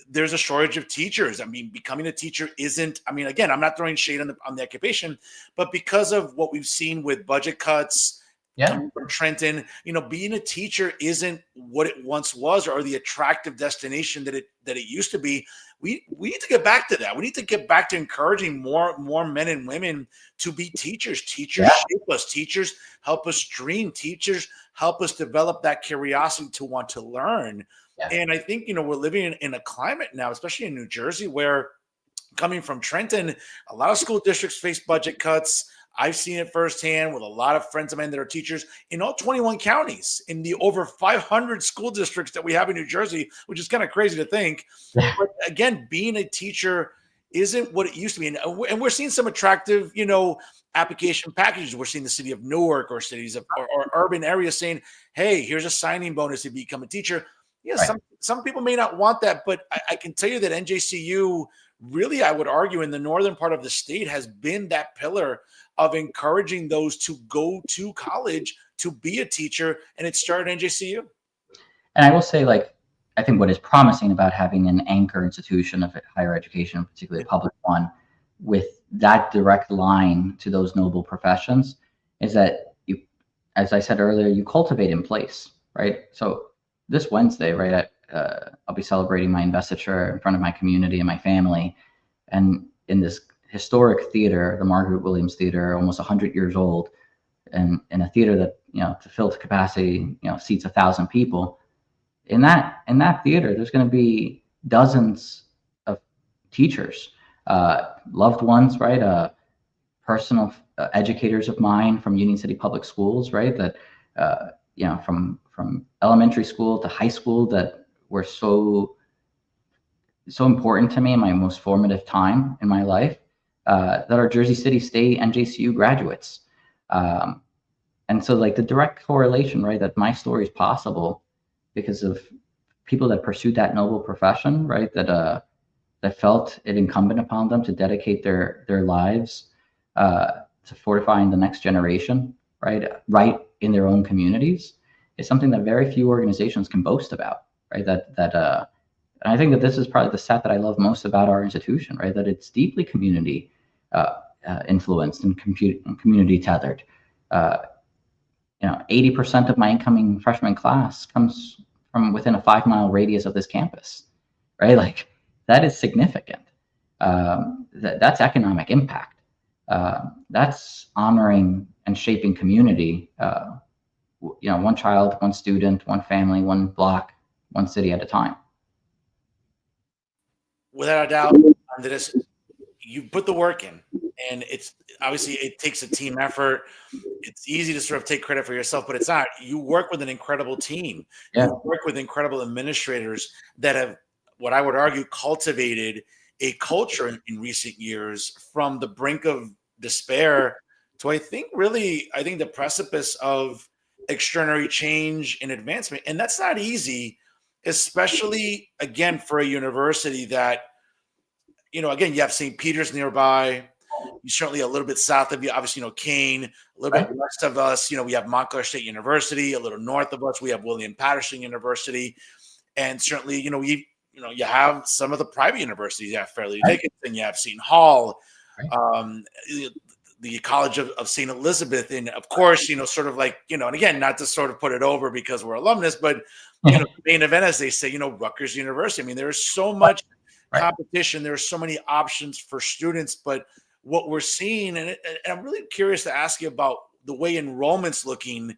there's a shortage of teachers. I mean, becoming a teacher isn't, I mean, again, I'm not throwing shade on the occupation, but because of what we've seen with budget cuts, Yeah. Coming from Trenton, being a teacher isn't what it once was, or the attractive destination that it used to be. We need to get back to that. We need to get back to encouraging more men and women to be teachers. Teachers shape us. Teachers help us dream. Teachers help us develop that curiosity to want to learn. Yeah. And I think we're living in a climate now, especially in New Jersey, where coming from Trenton, a lot of school districts face budget cuts. I've seen it firsthand with a lot of friends of mine that are teachers in all 21 counties in the over 500 school districts that we have in New Jersey, which is kind of crazy to think. Yeah. But again, being a teacher isn't what it used to be. And we're seeing some attractive, application packages. We're seeing the city of Newark or cities of or urban areas saying, hey, here's a signing bonus to become a teacher. Yeah, Right. some people may not want that, but I can tell you that NJCU really, I would argue, in the northern part of the state has been that pillar of encouraging those to go to college to be a teacher, and it started NJCU. And I will say, I think what is promising about having an anchor institution of higher education, particularly a public one, with that direct line to those noble professions, is that you, as I said earlier, you cultivate in place, right? So this Wednesday, right, I'll be celebrating my investiture in front of my community and my family, and in this historic theater, the Margaret Williams Theater, almost 100 years old, and in a theater that to fill to capacity, seats 1,000 people. In that theater, there's going to be dozens of teachers, loved ones, right? Personal educators of mine from Union City Public Schools, right? That from elementary school to high school, that were so important to me in my most formative time in my life, that are Jersey City State NJCU graduates. And so the direct correlation, right, that my story is possible because of people that pursued that noble profession, right, that felt it incumbent upon them to dedicate their lives to fortifying the next generation, right in their own communities, is something that very few organizations can boast about, right? And I think that this is probably the stat that I love most about our institution, right? That it's deeply community influenced and community tethered. 80% of my incoming freshman class comes from within a 5-mile radius of this campus, right? That is significant. That's economic impact. That's honoring and shaping community. One child, one student, one family, one block, one city at a time. Without a doubt, Andrés, you put the work in, and it's obviously it takes a team effort. It's easy to sort of take credit for yourself, but it's not. You work with an incredible team. Yeah. You work with incredible administrators that have, what I would argue, cultivated a culture in recent years from the brink of despair to I think the precipice of extraordinary change and advancement. And that's not easy, especially again for a university that, again, you have St. Peter's nearby. You certainly a little bit south of you, obviously, Kane, a little bit west of us, we have Montclair State University. A little north of us, we have William Patterson University. And certainly, you have some of the private universities. You have Fairleigh Dickinson, you have Seton Hall, the College of St. Elizabeth. And of course, sort of and again, not to sort of put it over because we're alumnus, but, the main event, as they say, Rutgers University. I mean, there is so much competition. There are so many options for students, but what we're seeing, and I'm really curious to ask you about the way enrollment's looking the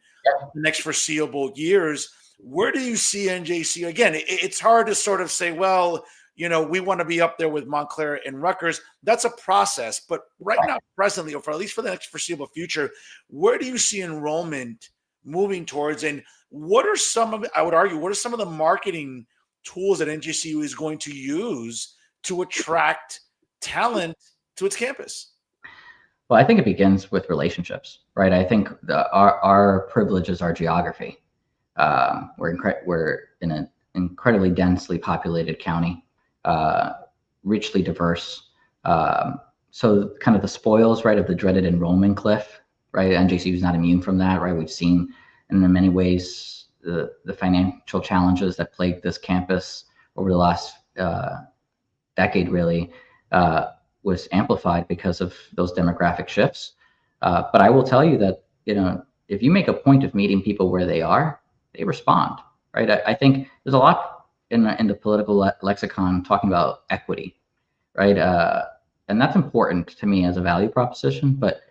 next foreseeable years. Where do you see NJC? Again, it's hard to sort of say, well, we want to be up there with Montclair and Rutgers. That's a process. But right now, presently, or for at least for the next foreseeable future, where do you see enrollment moving towards? And what are some of the marketing tools that NJCU is going to use to attract talent to its campus? Well, I think it begins with relationships, right? I think our privilege is our geography. We're in an incredibly densely populated county, richly diverse. So kind of the spoils, right, of the dreaded enrollment cliff, right? NJCU is not immune from that, right? We've seen, in many ways, the financial challenges that plagued this campus over the last decade, really, was amplified because of those demographic shifts. But I will tell you that, if you make a point of meeting people where they are, they respond, right? I think there's a lot in the political lexicon talking about equity, right? And that's important to me as a value proposition, but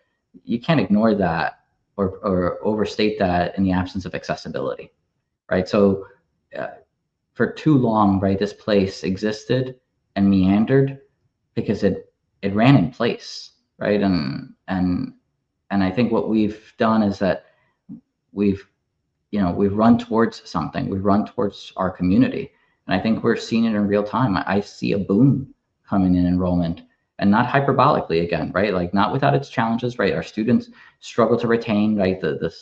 you can't ignore that or overstate that in the absence of accessibility, right? So for too long, right, this place existed and meandered because it ran in place, right? And I think what we've done is that we've we've run towards something. We've run towards our community, and I think we're seeing it in real time. I see a boom coming in enrollment, and not hyperbolically again, right? Like not without its challenges, right? Our students struggle to retain, right? The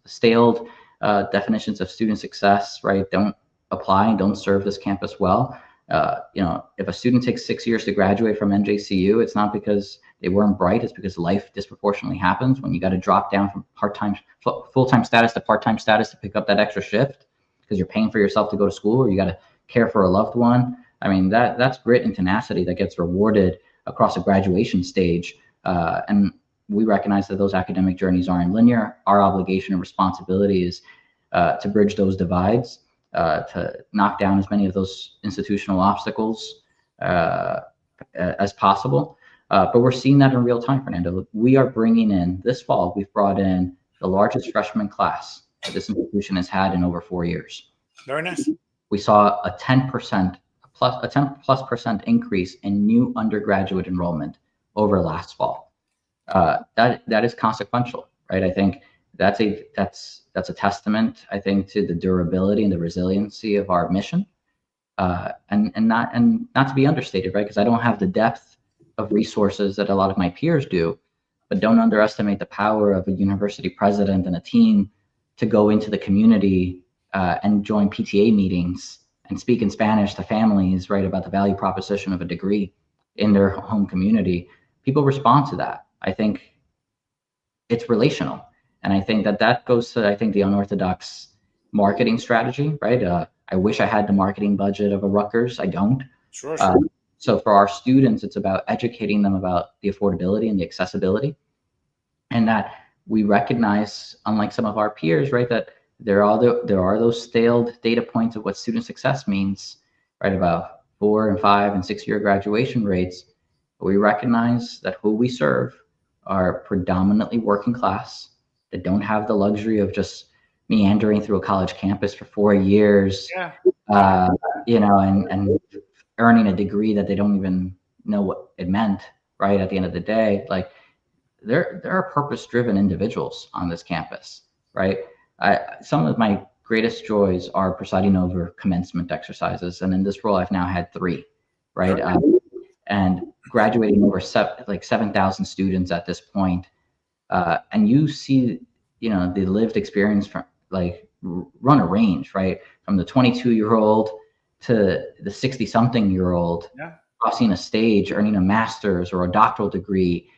staled definitions of student success, right? Don't apply and don't serve this campus well. If a student takes 6 years to graduate from NJCU, it's not because they weren't bright. It's because life disproportionately happens when you got to drop down from full-time status to part-time status to pick up that extra shift because you're paying for yourself to go to school, or you got to care for a loved one. I mean, that's grit and tenacity that gets rewarded across a graduation stage. And we recognize that those academic journeys aren't linear. Our obligation and responsibility is to bridge those divides, to knock down as many of those institutional obstacles as possible. But we're seeing that in real time, Fernando. We are bringing in, this fall, we've brought in the largest freshman class that this institution has had in over 4 years. Very nice. We saw a 10% increase in new undergraduate enrollment over last fall. That is consequential, right? I think that's a testament, I think, to the durability and the resiliency of our mission, and not to be understated, right? Because I don't have the depth of resources that a lot of my peers do, but don't underestimate the power of a university president and a team to go into the community and join PTA meetings and speak in Spanish to families, right, about the value proposition of a degree in their home community. People respond to that. I think it's relational. And I think that goes to, I think, the unorthodox marketing strategy, right? I wish I had the marketing budget of a Rutgers. I don't. Sure. So for our students, it's about educating them about the affordability and the accessibility, and that we recognize, unlike some of our peers, right, that there are those staled data points of what student success means, right, about 4 and 5 and 6 year graduation rates. But we recognize that who we serve are predominantly working class that don't have the luxury of just meandering through a college campus for 4 years, and earning a degree that they don't even know what it meant, right? At the end of the day, like there are purpose-driven individuals on this campus, right? Some of my greatest joys are presiding over commencement exercises, and in this role, I've now had 3, right? And graduating over 7,000 students at this point, and you see, the lived experience from run a range, right, from the 22-year-old to the 60-something-year-old crossing a stage, earning a master's or a doctoral degree,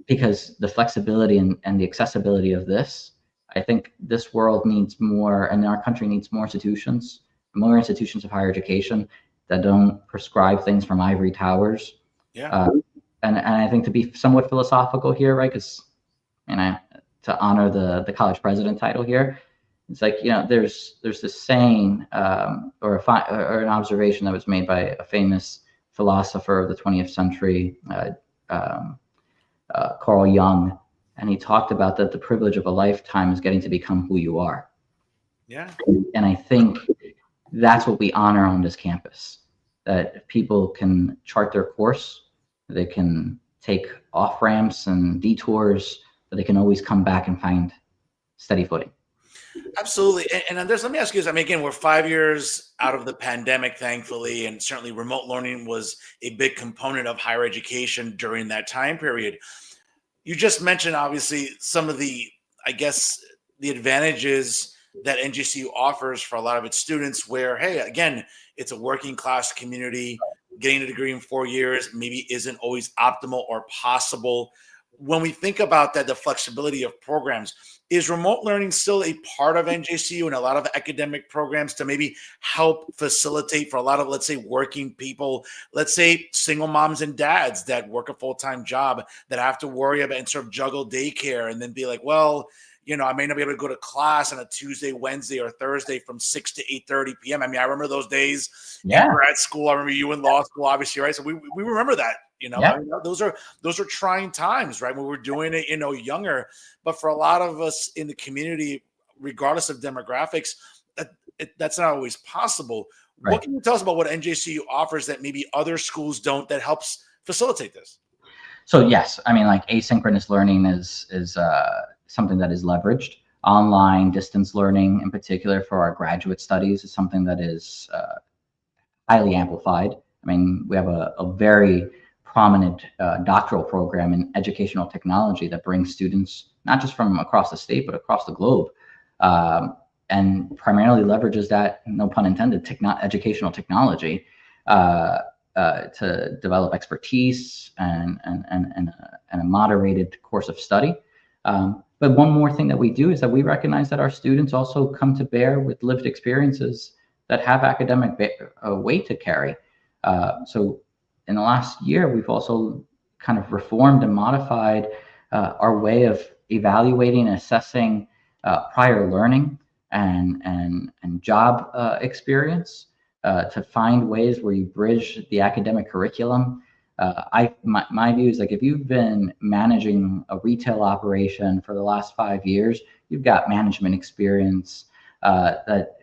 because the flexibility and the accessibility of this, I think this world needs more, and our country needs more institutions of higher education that don't prescribe things from ivory towers. And I think, to be somewhat philosophical here, right, because, to honor the college president title here, it's like, there's this saying or an observation that was made by a famous philosopher of the 20th century, Carl Jung, and he talked about that the privilege of a lifetime is getting to become who you are. Yeah. And I think that's what we honor on this campus, that people can chart their course, they can take off ramps and detours, but they can always come back and find steady footing. Absolutely. And Andres, let me ask you this. Again, we're 5 years out of the pandemic, thankfully, and certainly remote learning was a big component of higher education during that time period. You just mentioned, obviously, some of the, I guess, the advantages that NJCU offers for a lot of its students where, hey, again, it's a working class community. Getting a degree in 4 years maybe isn't always optimal or possible. When we think about that, the flexibility of programs, is remote learning still a part of NJCU and a lot of academic programs to maybe help facilitate for a lot of, let's say, working people, let's say single moms and dads that work a full-time job that have to worry about and sort of juggle daycare and then be like, well, I may not be able to go to class on a Tuesday, Wednesday, or Thursday from 6 to 8:30 p.m. I mean, I remember those days in grad school. I remember you in law school, obviously, right? So we remember that, I mean, those are trying times, right? When we're doing it, younger. But for a lot of us in the community, regardless of demographics, that's not always possible. Right. What can you tell us about what NJCU offers that maybe other schools don't, that helps facilitate this? So yes, I mean, like asynchronous learning is something that is leveraged. Online distance learning, in particular for our graduate studies, is something that is highly amplified. I mean, we have a very prominent doctoral program in educational technology that brings students not just from across the state, but across the globe, and primarily leverages that, no pun intended, educational technology to develop expertise and a moderated course of study. But one more thing that we do is that we recognize that our students also come to bear with lived experiences that have academic weight to carry. So in the last year, we've also kind of reformed and modified our way of evaluating and assessing prior learning and job experience to find ways where you bridge the academic curriculum. My view is, like, if you've been managing a retail operation for the last 5 years, you've got management experience that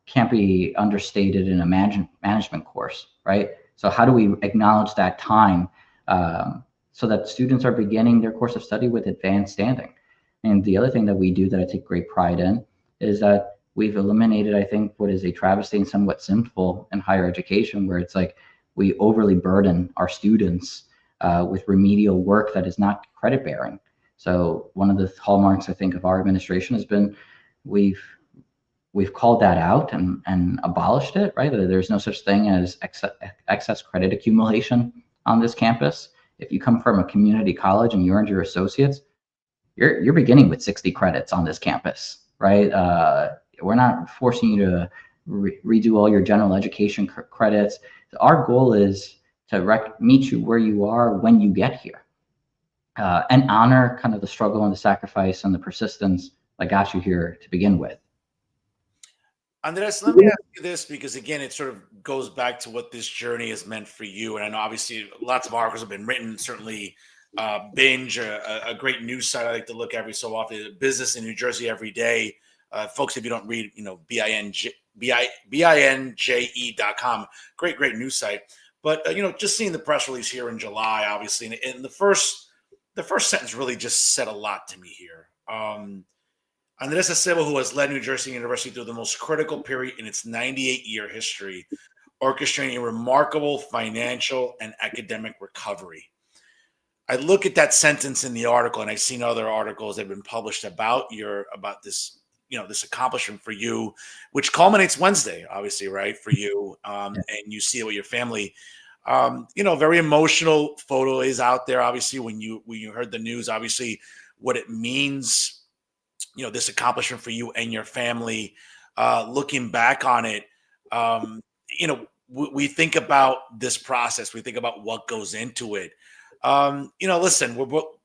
can't be understated in a management course, right? So how do we acknowledge that time so that students are beginning their course of study with advanced standing? And the other thing that we do that I take great pride in is that we've eliminated, I think, what is a travesty and somewhat sinful in higher education, where it's like we overly burden our students with remedial work that is not credit bearing. So one of the hallmarks, I think, of our administration has been we've called that out and abolished it, right? There's no such thing as excess credit accumulation on this campus. If you come from a community college and you earned your associates, you're beginning with 60 credits on this campus, right? We're not forcing you to redo all your general education credits. Our goal is to meet you where you are when you get here, and honor kind of the struggle and the sacrifice and the persistence that got you here to begin with. Andres, let me ask you this, because again, it sort of goes back to what this journey has meant for you. And I know obviously lots of articles have been written, certainly Binge, a great news site I like to look every so often, Business in New Jersey Every Day. Folks, if you don't read, binje.com, great news site. But just seeing the press release here in July, obviously, and the first sentence really just said a lot to me here. Andrés Acebo, who has led New Jersey University through the most critical period in its 98-year history, orchestrating a remarkable financial and academic recovery. I look at that sentence in the article, and I've seen other articles that have been published about this, this accomplishment for you, which culminates Wednesday, obviously, right, for you, and you see it with your family. Very emotional photo is out there, obviously, when you heard the news, obviously, what it means, this accomplishment for you and your family. Looking back on it, we think about this process, we think about what goes into it. Listen,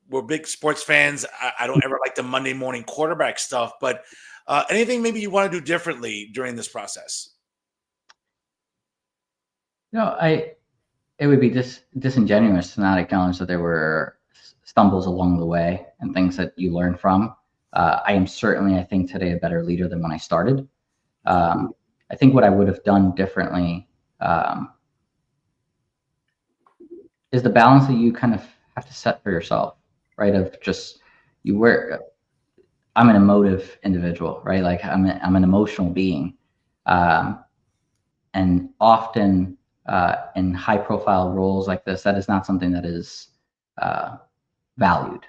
we're big sports fans. I don't ever like the Monday morning quarterback stuff, but anything maybe you want to do differently during this process? It would be disingenuous to not acknowledge that there were stumbles along the way and things that you learn from. I am certainly, I think, today a better leader than when I started. I think what I would have done differently is the balance that you kind of have to set for yourself, right? Of just I'm an emotive individual, right? Like I'm an emotional being, and often in high-profile roles like this, that is not something that is valued,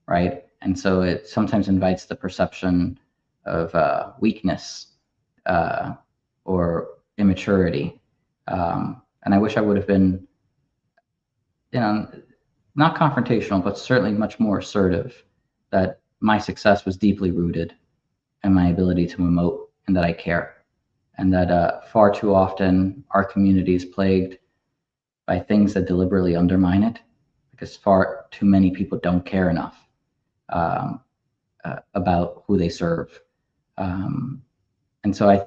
right? And so it sometimes invites the perception of weakness or immaturity. And I wish I would have been, not confrontational, but certainly much more assertive, that my success was deeply rooted in my ability to emote and that I care. And that far too often our community is plagued by things that deliberately undermine it, because far too many people don't care enough. about who they serve. And so I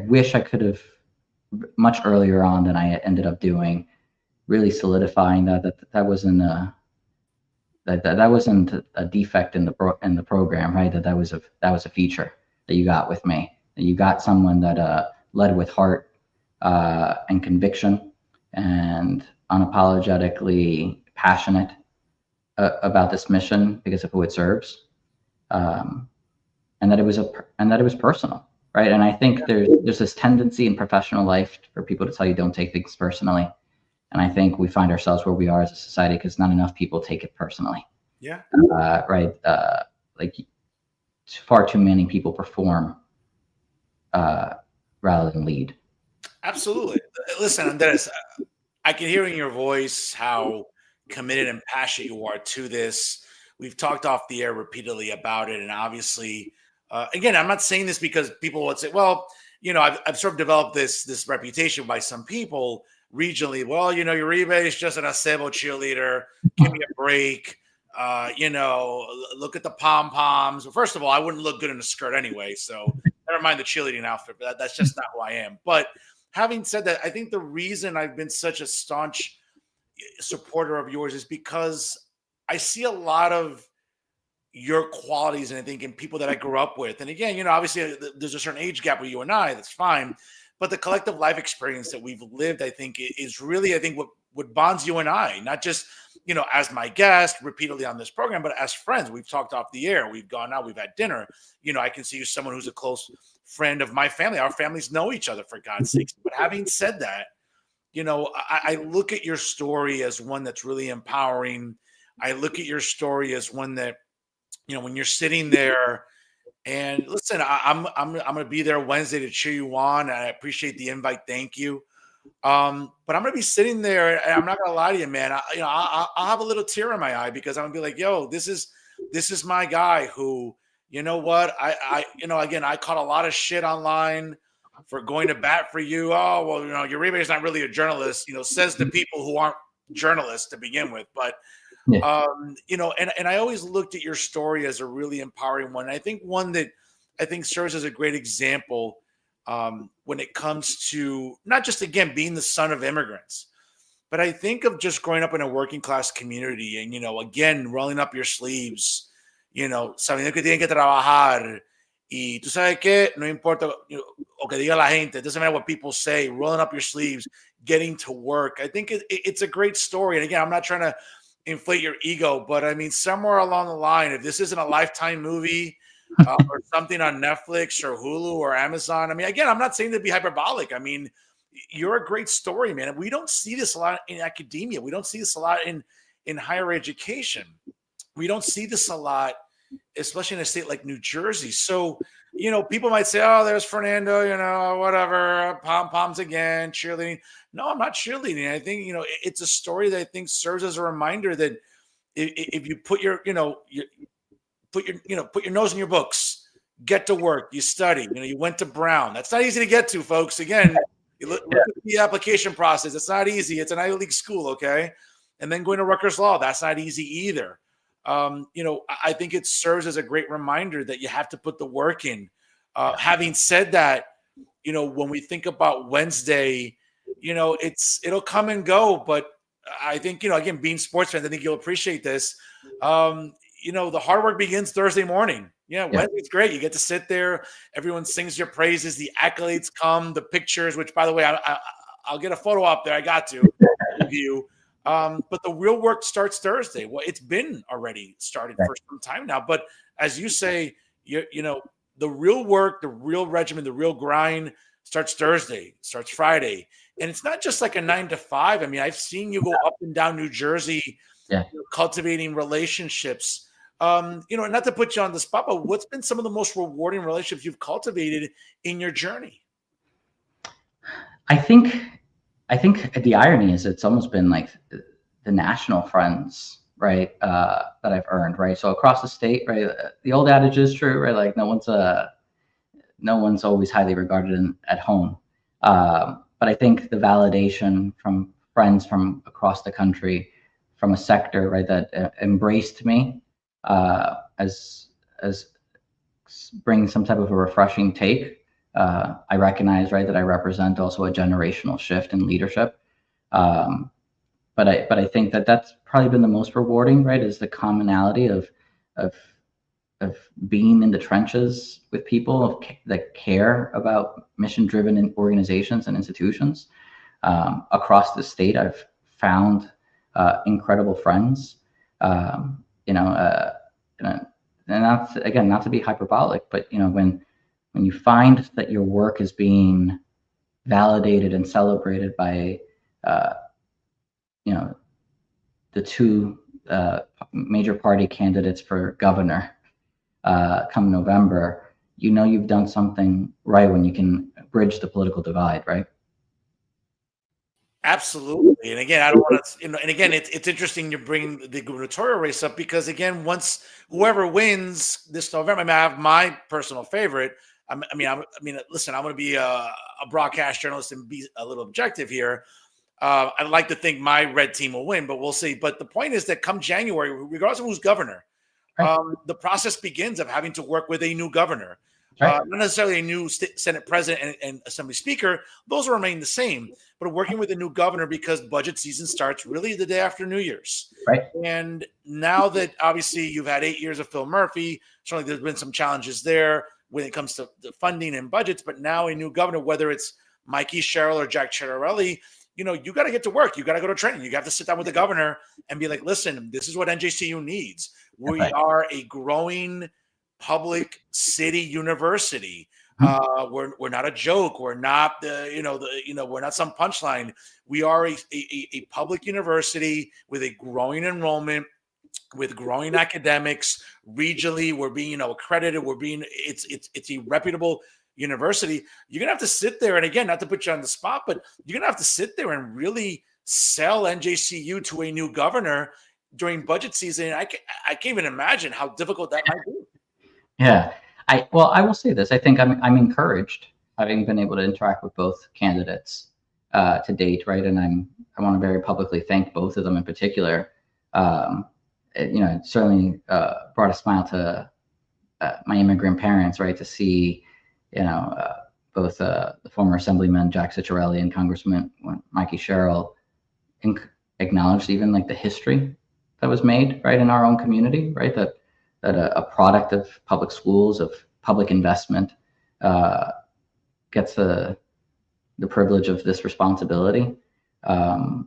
wish I could have much earlier on than I ended up doing, really solidifying that wasn't that wasn't a defect in the program, right? That was a feature that you got with me. That you got someone that led with heart and conviction and unapologetically passionate about this mission because of who it serves, and that it was personal, right? And I think there's this tendency in professional life for people to tell you don't take things personally, and I think we find ourselves where we are as a society because not enough people take it personally. Yeah. Right. Like far too many people perform rather than lead. Absolutely. Listen, Andres, I can hear in your voice how committed and passionate you are to this. We've talked off the air repeatedly about it, and obviously, again, I'm not saying this because people would say, "Well, I've sort of developed this reputation by some people regionally. Well, Uribe is just an Acebo cheerleader. Give me a break. Look at the pom poms. Well, first of all, I wouldn't look good in a skirt anyway, so never mind the cheerleading outfit. But that's just not who I am. But having said that, I think the reason I've been such a staunch supporter of yours is because I see a lot of your qualities, and I think in people that I grew up with. And again, obviously there's a certain age gap with you and I. That's fine, but the collective life experience that we've lived, I think, is really, I think, what bonds you and I. Not just as my guest repeatedly on this program, but as friends. We've talked off the air. We've gone out. We've had dinner. I can see you as someone who's a close friend of my family. Our families know each other, for God's sakes. But having said that, I look at your story as one that's really empowering. I look at your story as one that, when you're sitting there and listen, I'm going to be there Wednesday to cheer you on. I appreciate the invite. Thank you. But I'm going to be sitting there and I'm not going to lie to you, man. I'll have a little tear in my eye because I'm going to be like, yo, this is my guy who, you know what? Again, I caught a lot of shit online for going to bat for you. Oh, well, Uribe is not really a journalist, says the people who aren't journalists to begin with. But, Yeah. and I always looked at your story as a really empowering one. I think one that I think serves as a great example when it comes to not just, again, being the son of immigrants, but I think of just growing up in a working class community and, again, rolling up your sleeves, sabiendo que tienen que trabajar. Y tú sabes qué, no importa o que diga la gente, it doesn't matter what people say, rolling up your sleeves, getting to work. I think it's a great story. And again, I'm not trying to inflate your ego, but I mean, somewhere along the line, if this isn't a Lifetime movie or something on Netflix or Hulu or Amazon, I mean, again, I'm not saying to be hyperbolic. I mean, you're a great story, man. We don't see this a lot in academia. We don't see this a lot in higher education. We don't see this a lot, especially in a state like New Jersey. So, people might say, oh, there's Fernando, whatever, pom-poms again, cheerleading. No, I'm not cheerleading. I think, it's a story that I think serves as a reminder that if you put your nose in your books, get to work, you study, you went to Brown. That's not easy to get to, folks. Again, you look at the application process. It's not easy. It's an Ivy League school, okay? And then going to Rutgers Law, that's not easy either. I think it serves as a great reminder that you have to put the work in. Having said that, when we think about Wednesday, it'll come and go. But I think, again, being sports fans, I think you'll appreciate this. The hard work begins Thursday morning. Yeah, Wednesday's great. You get to sit there. Everyone sings your praises. The accolades come, the pictures, which, by the way, I'll get a photo up there. I got to review. But the real work starts Thursday. Well, it's been already started for some time now. But as you say, the real work, the real regimen, the real grind starts Thursday, starts Friday. And it's not just like a 9 to 5. I mean, I've seen you go up and down New Jersey, cultivating relationships. Not to put you on the spot, but what's been some of the most rewarding relationships you've cultivated in your journey? I think the irony is it's almost been like the national friends, right, that I've earned, right? So across the state, right, the old adage is true, right? Like no one's always highly regarded at home. But I think the validation from friends from across the country, from a sector, right, that embraced me as as bring some type of a refreshing take. I recognize, right, that I represent also a generational shift in leadership. But I think that that's probably been the most rewarding, right, is the commonality of of being in the trenches with people that care about mission-driven organizations and institutions across the state. I've found incredible friends, you know, and that's, again, not to be hyperbolic, but when you find that your work is being validated and celebrated by the two major party candidates for governor come November, you've done something right when you can bridge the political divide, right? Absolutely. And again, I don't want to, and again, it's interesting you bring the gubernatorial race up because again, once whoever wins this November, I have my personal favorite. Listen, I'm going to be a broadcast journalist and be a little objective here. I'd like to think my red team will win, but we'll see. But the point is that come January, regardless of who's governor, the process begins of having to work with a new governor. Not necessarily a new Senate president and Assembly speaker. Those will remain the same, but working with a new governor because budget season starts really the day after New Year's. Right. And now that obviously you've had 8 years of Phil Murphy, certainly there's been some challenges there when it comes to the funding and budgets, but now a new governor, whether it's Mikey Sherrill or Jack Ciattarelli, you got to get to work. You got to go to training. You have to sit down with the governor and be like, listen, this is what NJCU needs. We are a growing public city university. We're not a joke. We're not we're not some punchline. We are a public university with a growing enrollment, with growing academics. Regionally, we're being accredited. It's a reputable university. You're gonna have to sit there, and again, not to put you on the spot, but you're gonna have to sit there and really sell NJCU to a new governor during budget season. I can't even imagine how difficult that might be. Yeah, I will say this. I think I'm encouraged, having been able to interact with both candidates to date, right? And I want to very publicly thank both of them in particular. It certainly brought a smile to my immigrant parents, right, to see both the former Assemblyman Jack Ciattarelli and Congressman Mikey Sherrill acknowledged even like the history that was made, right, in our own community, right, that a product of public schools, of public investment, gets the privilege of this responsibility, and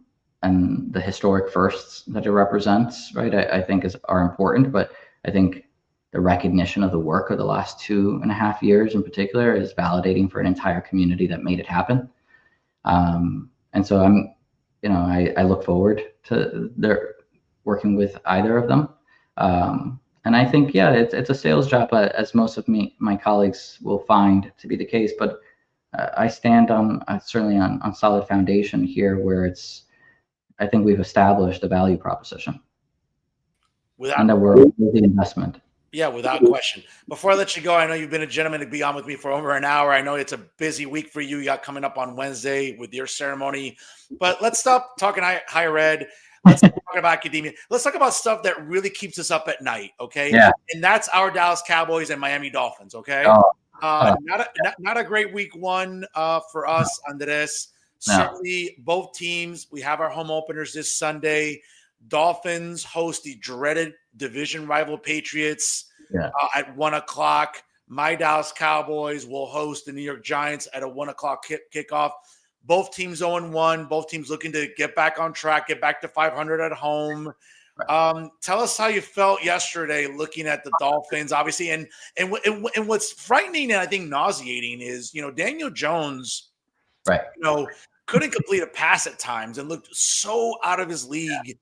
the historic firsts that it represents, right, I think are important. But I think the recognition of the work of the last 2.5 years in particular is validating for an entire community that made it happen. And so I look forward to their working with either of them. And I think, it's a sales job, as most of my colleagues will find to be the case. But I stand on certainly on solid foundation here, where I think we've established a value proposition, and that we're with the investment. Yeah, without question. Before I let you go, I know you've been a gentleman to be on with me for over an hour. I know it's a busy week for you. You got coming up on Wednesday with your ceremony. But let's stop talking higher ed. Let's talk about academia. Let's talk about stuff that really keeps us up at night, okay? Yeah. And that's our Dallas Cowboys and Miami Dolphins, okay? Not a great week one for us, Andrés. No. Certainly, both teams, we have our home openers this Sunday. Dolphins host the dreaded division rival Patriots at 1:00. My Dallas Cowboys will host the New York Giants at a 1:00 kickoff. Both teams 0-1. Both teams looking to get back on track, get back to 500 at home. Tell us how you felt yesterday looking at the Dolphins, obviously. And what's frightening and I think nauseating is, Daniel Jones, couldn't complete a pass at times and looked so out of his league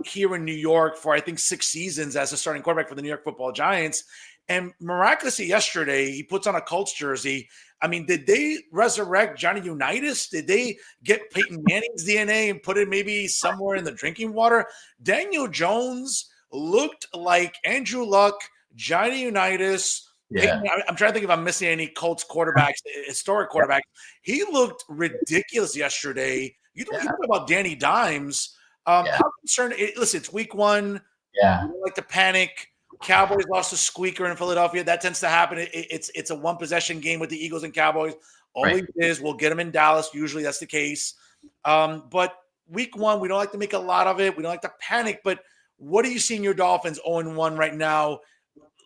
here in New York for, I think, 6 seasons as a starting quarterback for the New York Football Giants. And miraculously yesterday, he puts on a Colts jersey. I mean, did they resurrect Johnny Unitas? Did they get Peyton Manning's DNA and put it maybe somewhere in the drinking water? Daniel Jones looked like Andrew Luck, Johnny Unitas. Yeah. I'm trying to think if I'm missing any Colts quarterbacks, historic quarterbacks. He looked ridiculous yesterday. You talk about Danny Dimes. How concerned? Listen, it's week one. Yeah. You don't like to panic. Cowboys lost a squeaker in Philadelphia. That tends to happen. It's a one possession game with the Eagles and Cowboys. Always is. We'll get them in Dallas. Usually that's the case. But week one, we don't like to make a lot of it. We don't like to panic. But what are you seeing your Dolphins 0-1 right now,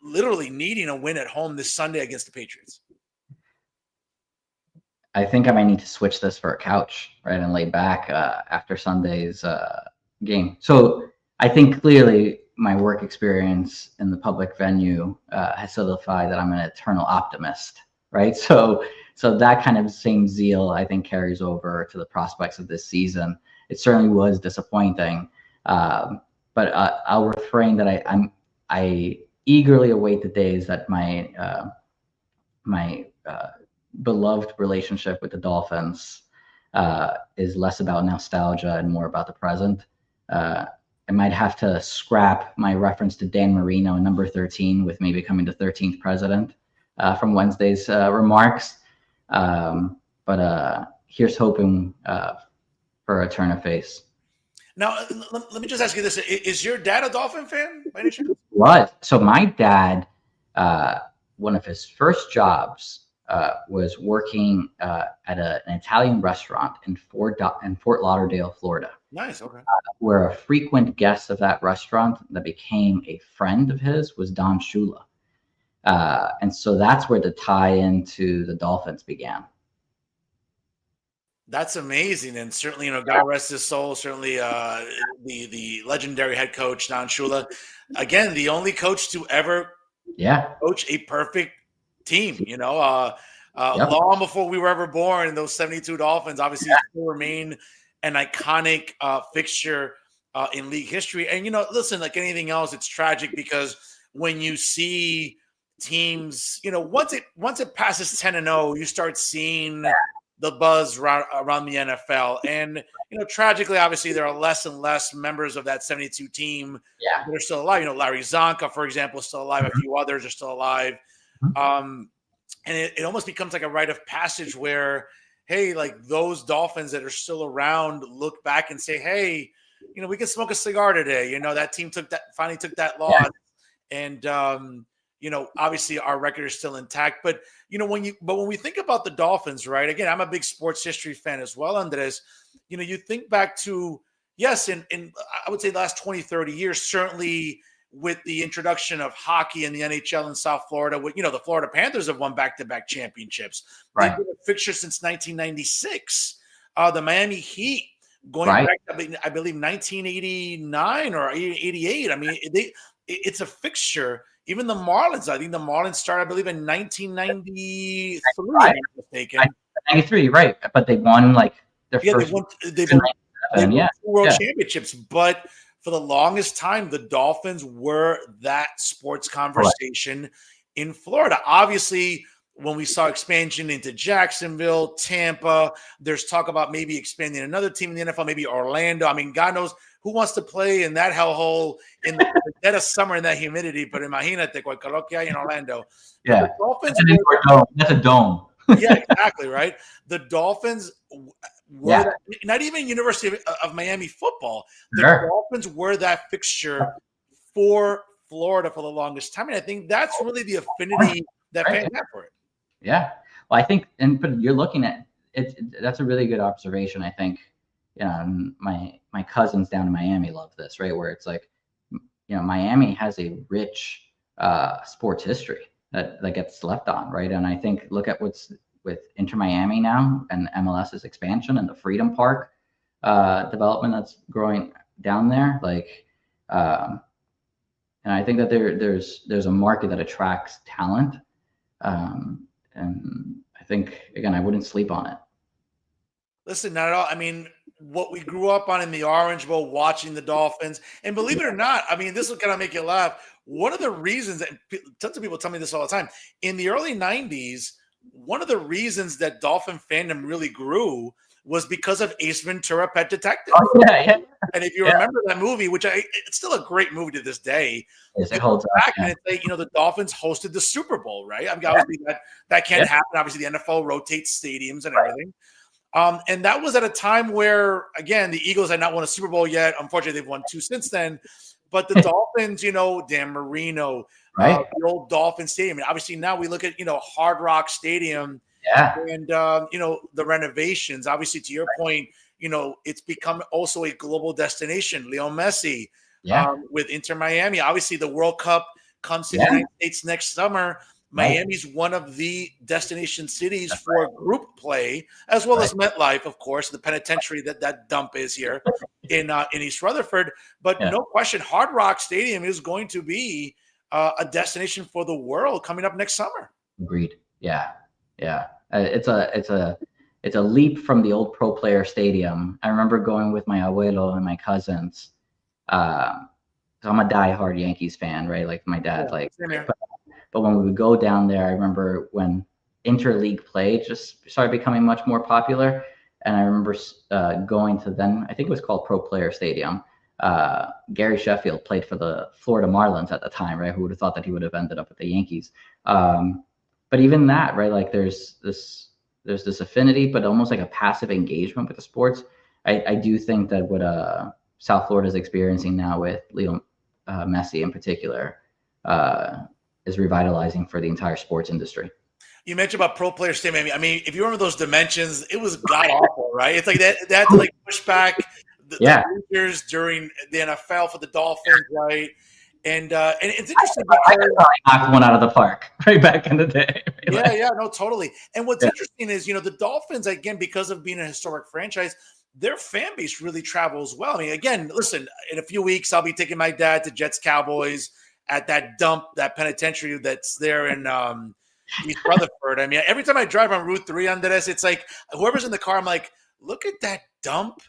literally needing a win at home this Sunday against the Patriots? I think I might need to switch this for a couch, right, and lay back after Sunday's game. So I think clearly my work experience in the public venue has solidified that I'm an eternal optimist, right? So that kind of same zeal, I think, carries over to the prospects of this season. It certainly was disappointing, but I'll refrain that I eagerly await the days that my beloved relationship with the Dolphins is less about nostalgia and more about the present. I might have to scrap my reference to Dan Marino, number 13, with me becoming the 13th president from Wednesday's remarks. But here's hoping for a turn of face. Now, let me just ask you this. Is your dad a Dolphin fan by any chance? What? So my dad, one of his first jobs was working at an Italian restaurant in Fort Lauderdale, Florida. Nice. Okay. Where a frequent guest of that restaurant that became a friend of his was Don Shula. And so that's where the tie into the Dolphins began. That's amazing. And certainly, God rest his soul, certainly the legendary head coach, Don Shula. Again, the only coach to ever coach a perfect team, long before we were ever born, those 72 Dolphins obviously still remain an iconic fixture in league history. And, listen, like anything else, it's tragic because when you see teams, once it passes 10-0, you start seeing the buzz around the NFL. And, tragically, obviously, there are less and less members of that 72 team that are still alive. Larry Zonka, for example, is still alive. A few others are still alive. And it almost becomes like a rite of passage where, hey, like those Dolphins that are still around look back and say, hey, we can smoke a cigar today. That team finally took that loss. And, obviously our record is still intact. But, when we think about the Dolphins, right, again, I'm a big sports history fan as well, Andrés. You think back to, yes, in I would say the last 20, 30 years, certainly with the introduction of hockey in the NHL in South Florida, the Florida Panthers have won back-to-back championships. Right. They've been a fixture since 1996. The Miami Heat going back to, I believe, 1989 or 88. I mean, it's a fixture. Even the Marlins, I think the Marlins started, I believe, in 1993, if I'm not mistaken. 93, right. But they won, their first. They won 2 World Championships. But for the longest time, the Dolphins were that sports conversation in Florida. Obviously, when we saw expansion into Jacksonville, Tampa, there's talk about maybe expanding another team in the NFL, maybe Orlando. I mean, God knows who wants to play in that hellhole in the dead of summer in that humidity. But imagínate, lo que hay in Orlando. Yeah, the Dolphins that's a dome. Yeah, exactly, right? The Dolphins were not even University of Miami football. The Dolphins were that fixture for Florida for the longest time. And I think that's really the affinity that fans have for it. Yeah. Well, I think, but you're looking at it. That's a really good observation. I think, my cousins down in Miami love this, right? Where it's like, Miami has a rich sports history that gets slept on, right? And I think look at what's with Inter Miami now and MLS's expansion and the Freedom Park development that's growing down there. And I think that there's a market that attracts talent. And I think, again, I wouldn't sleep on it. Listen, not at all. I mean, what we grew up on in the Orange Bowl, watching the Dolphins, and believe it or not, I mean, this will kind of make you laugh. One of the reasons, and tons of people tell me this all the time, in the early 90s, one of the reasons that Dolphin fandom really grew was because of Ace Ventura: Pet Detective. Oh, yeah. And if you remember that movie, which it's still a great movie to this day, it holds back and it's like, the Dolphins hosted the Super Bowl, right? I mean, obviously that can't happen. Obviously, the NFL rotates stadiums and everything. And that was at a time where, again, the Eagles had not won a Super Bowl yet. Unfortunately, they've won 2 since then. But the Dolphins, Dan Marino, Right. the old Dolphin Stadium. And obviously now we look at, Hard Rock Stadium Yeah. and, the renovations. Obviously, to your point, it's become also a global destination. Leo Messi Yeah. with Inter Miami. Obviously, the World Cup comes to the United States next summer. Miami's one of the destination cities for group play, as well as MetLife, of course, the penitentiary that dump is here in East Rutherford. But no question, Hard Rock Stadium is going to be a destination for the world coming up next summer. Agreed. Yeah. Yeah. It's a leap from the old Pro Player Stadium. I remember going with my abuelo and my cousins. So I'm a diehard Yankees fan, right? Like my dad, but when we would go down there, I remember when interleague play just started becoming much more popular. And I remember going to then, I think it was called Pro Player Stadium. Gary Sheffield played for the Florida Marlins at the time, right? Who would have thought that he would have ended up with the Yankees? But even that, right? Like there's this affinity, but almost like a passive engagement with the sports. I do think that what South Florida is experiencing now with Leo Messi in particular is revitalizing for the entire sports industry. You mentioned about Pro Player Stadium. I mean, if you remember those dimensions, it was god awful, right? It's like they had to push back the Rangers during the NFL for the Dolphins, right? And it's interesting because I could probably knock one out of the park right back in the day. Right? Yeah, no, totally. And what's interesting is, the Dolphins, again, because of being a historic franchise, their fan base really travels well. I mean, again, listen, in a few weeks, I'll be taking my dad to Jets Cowboys at that dump, that penitentiary that's there in East Rutherford. I mean, every time I drive on Route 3, Andrés, it's like whoever's in the car, I'm like, look at that dump.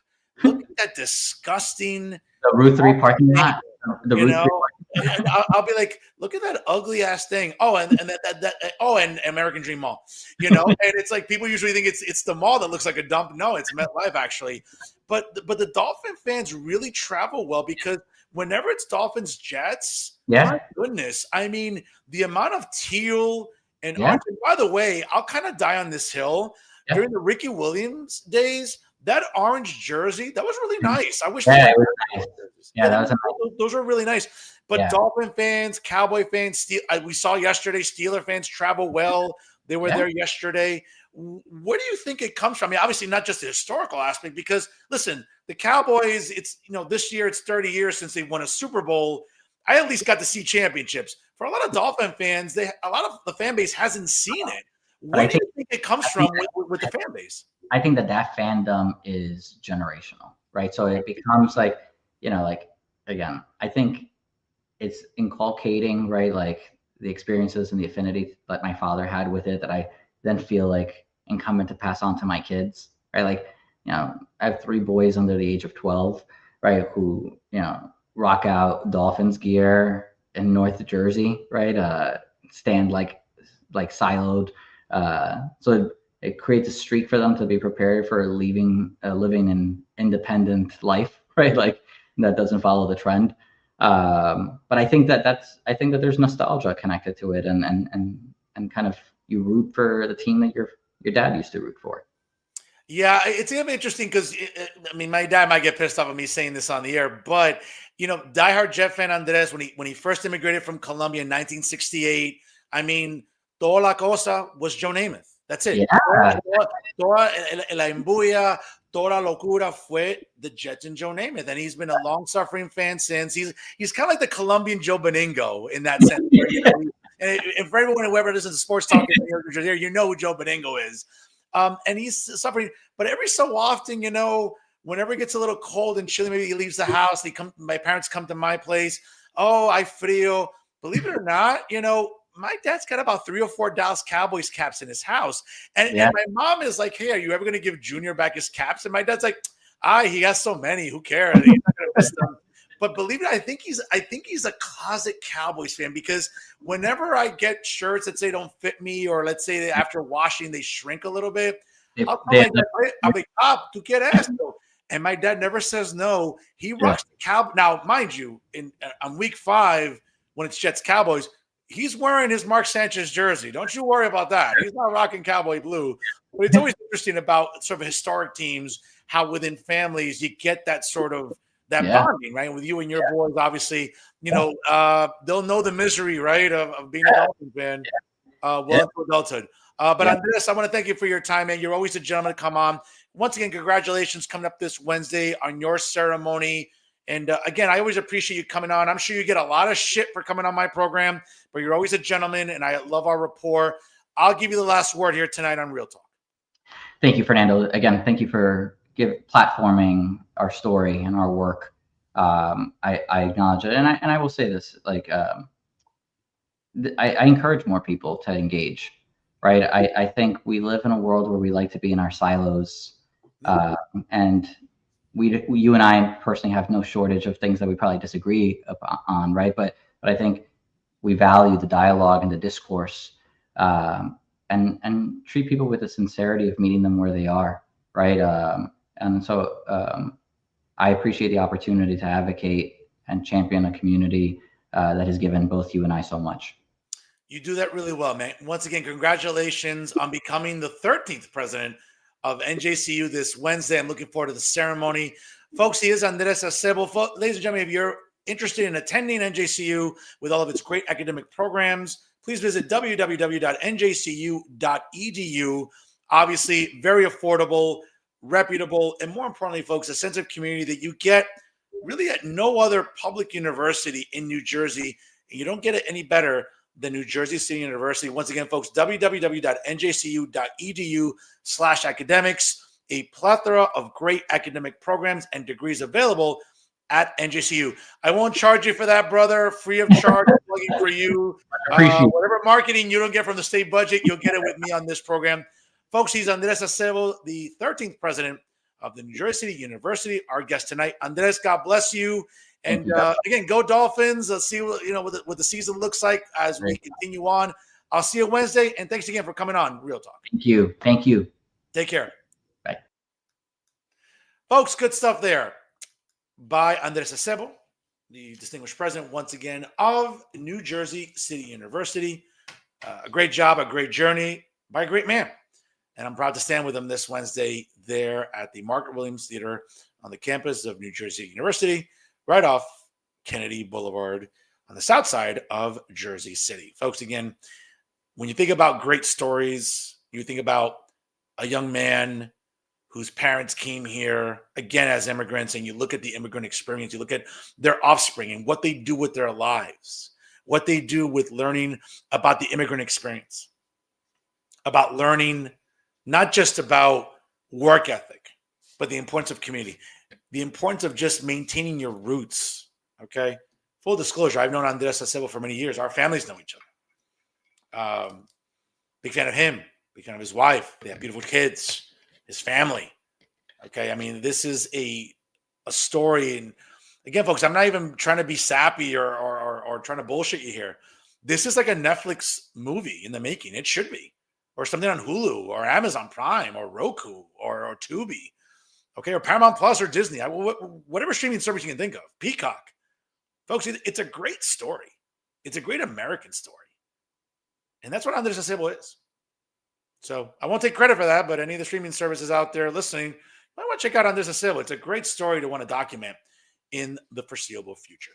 Look at that disgusting the Route 3 parking lot. The Route 3 parking lot. I'll be like, look at that ugly ass thing. Oh, and and American Dream Mall. And it's like people usually think it's the mall that looks like a dump. No, it's MetLife actually. But the Dolphin fans really travel well because whenever it's Dolphins Jets, my goodness, I mean the amount of teal and orange. And by the way, I'll kind of die on this hill during the Ricky Williams days. That orange jersey, that was really nice. I wish. It was nice. Yeah, those were really nice. But Dolphin fans, Cowboy fans, we saw yesterday, Steeler fans travel well. They were there yesterday. Where do you think it comes from? I mean, obviously not just the historical aspect, because listen, the Cowboys, it's, this year it's 30 years since they won a Super Bowl. I at least got to see championships. For a lot of Dolphin fans, a lot of the fan base hasn't seen it. Where do you think it comes from with the fan base? I think that fandom is generational, right? So it becomes like, again, I think it's inculcating, right? Like the experiences and the affinity that my father had with it that I then feel like incumbent to pass on to my kids, right? Like, I have 3 boys under the age of 12, right? Who, rock out Dolphins gear in North Jersey, right? Stand like siloed. So it creates a streak for them to be prepared for living an independent life, right? Like that doesn't follow the trend. But I think that there's nostalgia connected to it, and kind of you root for the team that your dad used to root for. Yeah, it's gonna be interesting because I mean, my dad might get pissed off at me saying this on the air, but diehard Jet fan Andres, when he first immigrated from Colombia in 1968, I mean, toda la cosa was Joe Namath. That's it. Yeah. Toda la embulla, toda la locura fue the Jets and Joe Namath, and he's been a long-suffering fan since. He's kind of like the Colombian Joe Beningo in that sense. And for everyone who ever listens to sports talk, you know who Joe Beningo is. And he's suffering, but every so often, whenever it gets a little cold and chilly, maybe he leaves the house. My parents come to my place. Oh, I frio. Believe it or not, my dad's got about 3 or 4 Dallas Cowboys caps in his house. And my mom is like, hey, are you ever going to give Junior back his caps? And my dad's like, he has so many. Who cares? He's not going to miss them. But believe it, I think he's a closet Cowboys fan, because whenever I get shirts that say don't fit me, or let's say after washing they shrink a little bit, I'll be up to get asked. And my dad never says no. He rocks the Cowboy. Now, mind you, on week 5 when it's Jets Cowboys, he's wearing his Mark Sanchez jersey. Don't you worry about that. He's not rocking Cowboy blue. But it's always interesting about sort of historic teams, how within families you get that sort of that Yeah. bonding, right? With you and your boys, obviously, they'll know the misery, right, of being a Dolphin fan well into adulthood. But Andres, I want to thank you for your time, man. You're always a gentleman to come on. Once again, congratulations coming up this Wednesday on your ceremony. And again, I always appreciate you coming on. I'm sure you get a lot of shit for coming on my program, but you're always a gentleman, and I love our rapport. I'll give you the last word here tonight on Real Talk. Thank you, Fernando. Again, thank you for platforming our story and our work. I acknowledge it, and I will say this: like, I encourage more people to engage. Right? I think we live in a world where we like to be in our silos, and you and I personally have no shortage of things that we probably disagree on, right? But I think we value the dialogue and the discourse, and treat people with the sincerity of meeting them where they are, right? And so I appreciate the opportunity to advocate and champion a community that has given both you and I so much. You do that really well, man. Once again, congratulations on becoming the 13th president of NJCU this Wednesday. I'm looking forward to the ceremony. Folks, he is Andrés Acebo. Ladies and gentlemen, if you're interested in attending NJCU with all of its great academic programs, please visit www.njcu.edu. Obviously, very affordable, reputable, and more importantly, folks, a sense of community that you get really at no other public university in New Jersey. And you don't get it any better than New Jersey City University. Once again, folks, www.njcu.edu/academics. A plethora of great academic programs and degrees available at NJCU. I won't charge you for that, brother. Free of charge, plugging for you. Whatever marketing you don't get from the state budget, you'll get it with me on this program. Folks, he's Andrés Acebo, the 13th president of the New Jersey City University. Our guest tonight, Andrés, God bless you. And again, go Dolphins. Let's see what the season looks like as we continue on. I'll see you Wednesday, and thanks again for coming on Real Talk. Thank you. Thank you. Take care. Bye. Folks, good stuff there by Andrés Acebo, the distinguished president, once again, of New Jersey City University. A great job, a great journey by a great man. And I'm proud to stand with him this Wednesday there at the Margaret Williams Theater on the campus of New Jersey University, right off Kennedy Boulevard on the south side of Jersey City. Folks, again, when you think about great stories, you think about a young man whose parents came here, again, as immigrants, and you look at the immigrant experience, you look at their offspring and what they do with their lives, what they do with learning about the immigrant experience, about learning not just about work ethic, but the importance of community, the importance of just maintaining your roots, okay? Full disclosure, I've known Andrés Acebo for many years. Our families know each other. Big fan of him, big fan of his wife. They have beautiful kids, his family, okay? I mean, this is a story. And again, folks, I'm not even trying to be sappy or trying to bullshit you here. This is like a Netflix movie in the making. It should be. Or something on Hulu or Amazon Prime or Roku or Tubi. Okay, or Paramount Plus or Disney, whatever streaming service you can think of, Peacock. Folks, it's a great story. It's a great American story. And that's what Andrés Acebo is. So I won't take credit for that, but any of the streaming services out there listening, you might want to check out Andrés Acebo. It's a great story to want to document in the foreseeable future.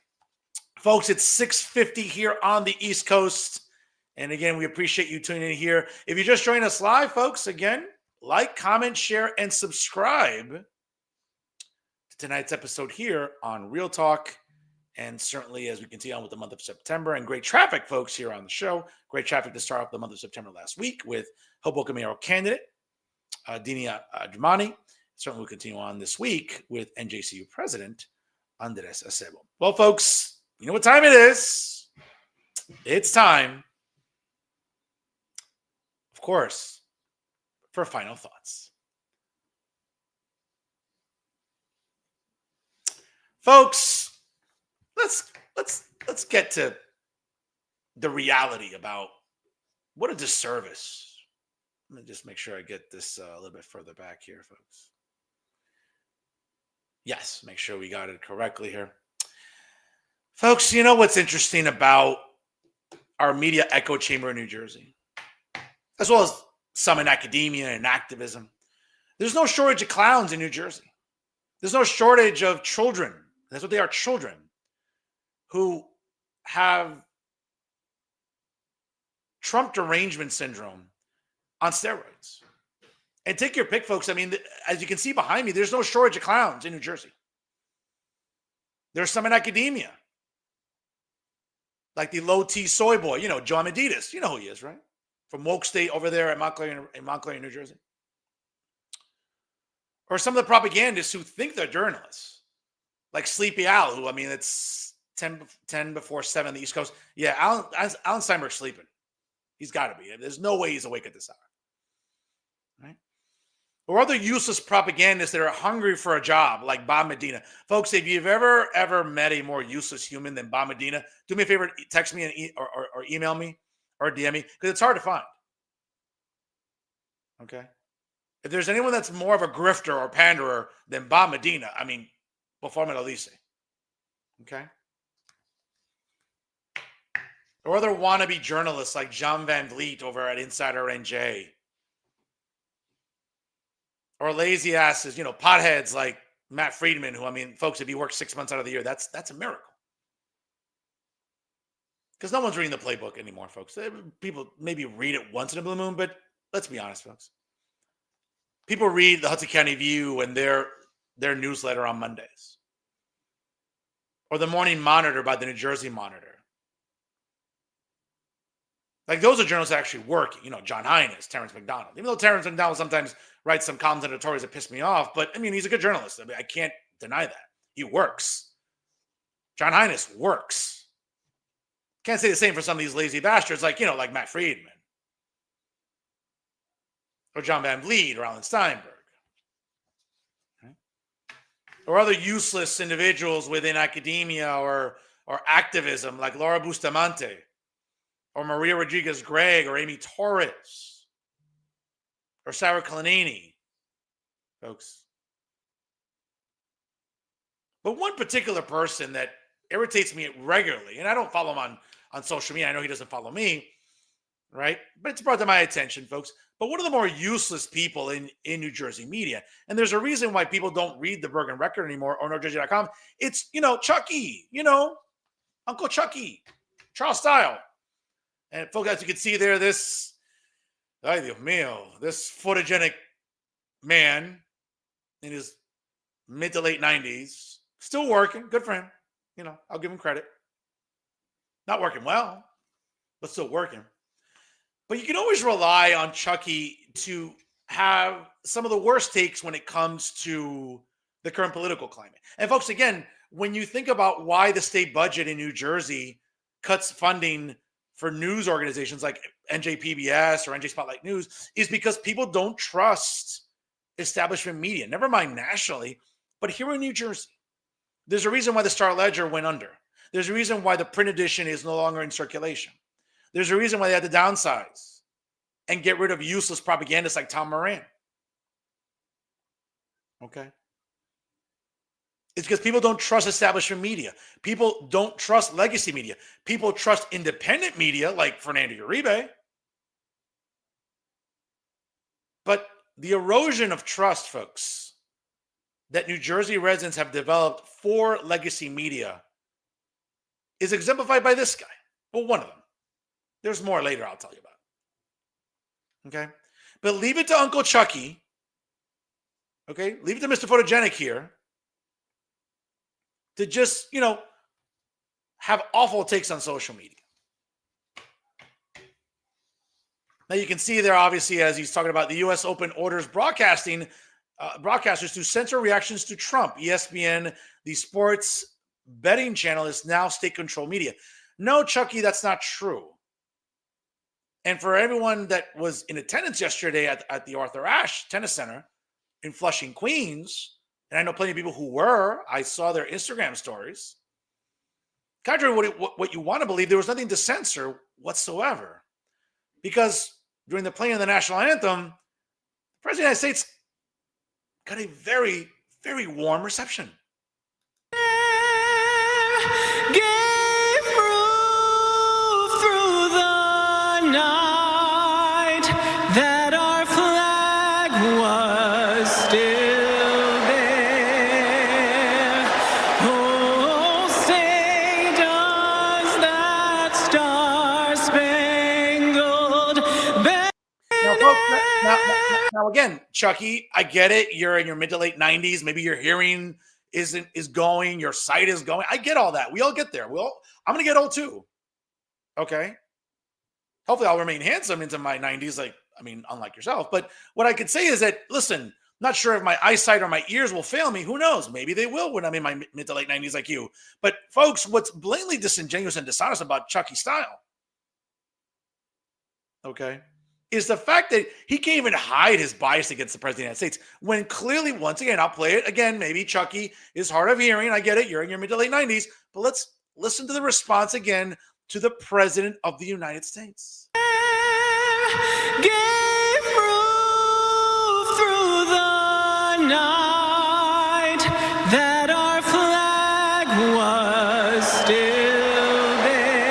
Folks, it's 6:50 here on the East Coast. And again, we appreciate you tuning in here. If you just joined us live, folks, again, like, comment, share, and subscribe to tonight's episode here on Real Talk. And certainly as we continue on with the month of September, and great traffic, folks, here on the show. Great traffic to start off the month of September last week with Hoboken mayoral candidate, Dini Dramani. Certainly we'll continue on this week with NJCU president, Andrés Acebo. Well, folks, you know what time it is. It's time, of course, for final thoughts. Folks, let's get to the reality about what a disservice. Let me just make sure I get this a little bit further back here, folks. Yes, make sure we got it correctly here. Folks, you know what's interesting about our media echo chamber in New Jersey, as well as some in academia and activism? There's no shortage of clowns in New Jersey. There's no shortage of children That's what they are, children who have Trump derangement syndrome on steroids. And take your pick, folks. I mean, as you can see behind me, there's no shortage of clowns in New Jersey. There's some in academia, like the low T soy boy, John Meditas. You know who he is, right? From Woke State over there at Montclair, New Jersey. Or some of the propagandists who think they're journalists, like Sleepy Al, who, I mean, it's 10 before 7 on the East Coast. Yeah, Alan Steinberg's sleeping. He's got to be. There's no way he's awake at this hour. Right? Or other useless propagandists that are hungry for a job, like Bob Medina. Folks, if you've ever met a more useless human than Bob Medina, do me a favor, text me or email me or DM me, because it's hard to find. Okay? If there's anyone that's more of a grifter or panderer than Bob Medina, I mean, before Elise. Okay? Or other wannabe journalists like John Van Vliet over at Insider NJ. Or lazy asses, potheads like Matt Friedman, who, I mean, folks, if he works 6 months out of the year, that's a miracle. Because no one's reading the playbook anymore, folks. People maybe read it once in a blue moon, but let's be honest, folks. People read the Hudson County View and their newsletter on Mondays. Or the Morning Monitor by the New Jersey Monitor. Like, those are journalists that actually work. John Hines, Terrence McDonald. Even though Terrence McDonald sometimes writes some columns and editorials that piss me off, but, I mean, he's a good journalist. I mean, I can't deny that. He works. John Hines works. Can't say the same for some of these lazy bastards like Matt Friedman. Or John Van Vliet or Alan Steinberg. Okay? Or other useless individuals within academia or activism like Laura Bustamante or Maria Rodriguez-Gregg or Amy Torres or Sarah Kalanini, folks. But one particular person that irritates me regularly, and I don't follow him on social media. I know he doesn't follow me, right? But it's brought to my attention, folks. But one of the more useless people in New Jersey media, and there's a reason why people don't read the Bergen Record anymore or NorthJersey.com. It's, Chucky, Uncle Chucky, Charles Style. And folks, as you can see there, this photogenic man in his mid to late 90s, still working. Good for him. I'll give him credit. Not working well, but still working. But you can always rely on Chucky to have some of the worst takes when it comes to the current political climate. And folks, again, when you think about why the state budget in New Jersey cuts funding for news organizations like NJPBS or NJ Spotlight News, is because people don't trust establishment media, never mind nationally, but here in New Jersey. There's a reason why the Star Ledger went under. There's a reason why the print edition is no longer in circulation. There's a reason why they had to downsize and get rid of useless propagandists like Tom Moran. Okay? It's because people don't trust establishment media. People don't trust legacy media. People trust independent media like Fernando Uribe. But the erosion of trust, folks, that New Jersey residents have developed for legacy media is exemplified by this guy. Well, one of them. There's more later I'll tell you about. Okay? But leave it to Uncle Chucky. Okay? Leave it to Mr. Photogenic here to just, have awful takes on social media. Now you can see there, obviously, as he's talking about the U.S. Open orders broadcasters to censor reactions to Trump. ESPN, the sports betting channel, is now state-controlled media. No, Chucky, that's not true. And for everyone that was in attendance yesterday at the Arthur Ashe Tennis Center in Flushing, Queens, and I know plenty of people who were, I saw their Instagram stories. Contrary to what you want to believe, there was nothing to censor whatsoever. Because during the playing of the national anthem, the President of the United States got a very, very warm reception. Now again, Chucky, I get it. You're in your mid to late 90s. Maybe your hearing is going, your sight is going. I get all that. We all get there. I'm gonna get old too. Okay. Hopefully I'll remain handsome into my 90s, unlike yourself. But what I could say is that, listen, not sure if my eyesight or my ears will fail me. Who knows? Maybe they will when I'm in my mid to late 90s like you. But folks, what's blatantly disingenuous and dishonest about Chucky Style, okay, is the fact that he can't even hide his bias against the president of the United States when clearly, once again, I'll play it again. Maybe Chucky is hard of hearing. I get it. You're in your mid to late 90s. But let's listen to the response again to the president of the United States. Gave proof through the night that our flag was still there.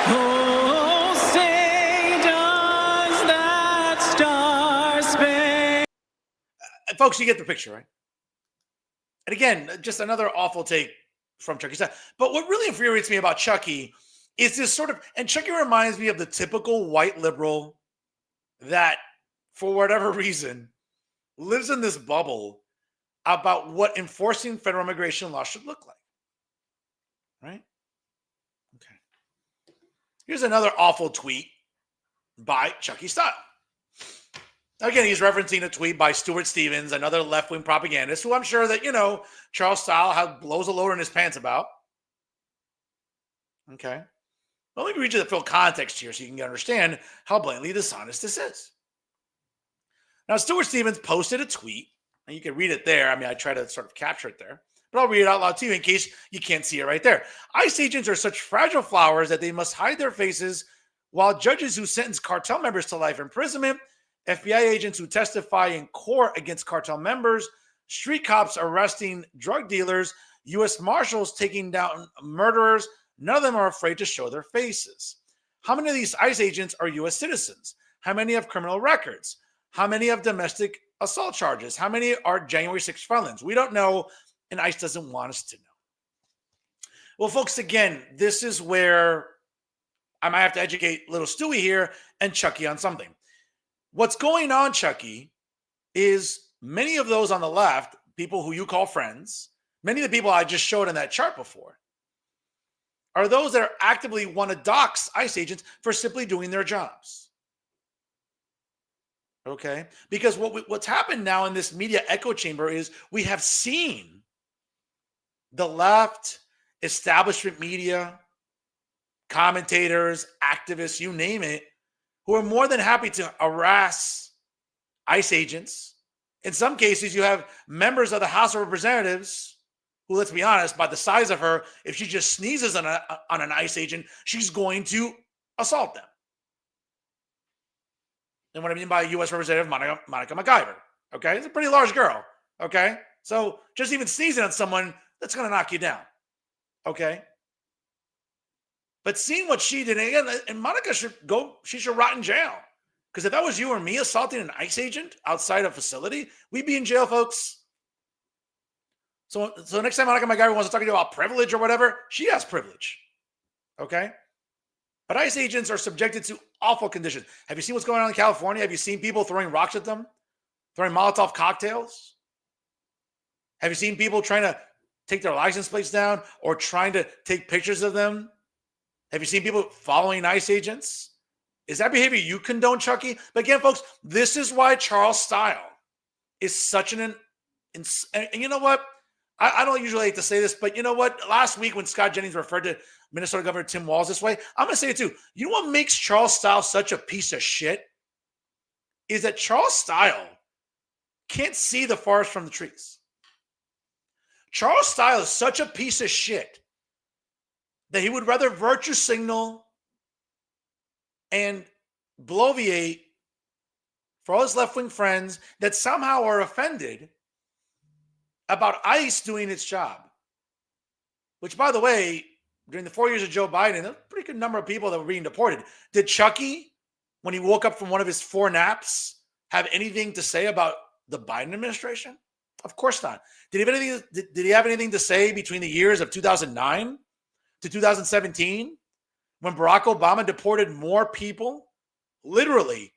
Oh, say does that star-spangled. Folks, you get the picture, right? And again, just another awful take from Chucky Style. But what really infuriates me about Chucky is this sort of, and Chucky reminds me of the typical white liberal that, for whatever reason, lives in this bubble about what enforcing federal immigration law should look like. Right? Okay. Here's another awful tweet by Chucky Style. Again, he's referencing a tweet by Stuart Stevens, another left-wing propagandist, who I'm sure that, Charles Style blows a load in his pants about. Okay. Well, let me read you the full context here so you can understand how blatantly dishonest this is. Now, Stuart Stevens posted a tweet, and you can read it there. I try to sort of capture it there, but I'll read it out loud to you in case you can't see it right there. ICE agents are such fragile flowers that they must hide their faces, while judges who sentence cartel members to life imprisonment, FBI agents who testify in court against cartel members, street cops arresting drug dealers, U.S. Marshals taking down murderers, none of them are afraid to show their faces. How many of these ICE agents are U.S. citizens? How many have criminal records? How many have domestic assault charges? How many are January 6th felons? We don't know, and ICE doesn't want us to know. Well, folks, again, this is where I might have to educate little Stewie here and Chucky on something. What's going on, Chucky, is many of those on the left, people who you call friends, many of the people I just showed in that chart before, are those that are actively want to dox ICE agents for simply doing their jobs. Okay? Because what's happened now in this media echo chamber is we have seen the left, establishment media, commentators, activists, you name it, who are more than happy to harass ICE agents. In some cases, you have members of the House of Representatives who, let's be honest, by the size of her, if she just sneezes on an ICE agent, she's going to assault them. And what I mean by U.S. Representative Monica MacGyver, okay? It's a pretty large girl, okay? So just even sneezing on someone, that's going to knock you down, okay? But seeing what she did, and Monica should rot in jail. Because if that was you or me assaulting an ICE agent outside a facility, we'd be in jail, folks. So next time Monica MacGyver wants to talk to you about privilege or whatever, she has privilege. Okay? But ICE agents are subjected to awful conditions. Have you seen what's going on in California? Have you seen people throwing rocks at them? Throwing Molotov cocktails? Have you seen people trying to take their license plates down or trying to take pictures of them? Have you seen people following ICE agents? Is that behavior you condone, Chucky? But again, folks, this is why Charles Style is such and you know what? I don't usually like to say this, but you know what? Last week when Scott Jennings referred to Minnesota Governor Tim Walz this way, I'm going to say it too. You know what makes Charles Style such a piece of shit? Is that Charles Style can't see the forest from the trees. Charles Style is such a piece of shit that he would rather virtue signal and bloviate for all his left-wing friends that somehow are offended about ICE doing its job. Which, by the way, during the 4 years of Joe Biden, a pretty good number of people that were being deported. Did Chucky, when he woke up from one of his 4 naps, have anything to say about the Biden administration? Of course not. Did he have anything to say between the years of 2009 to 2017 when Barack Obama deported more people, literally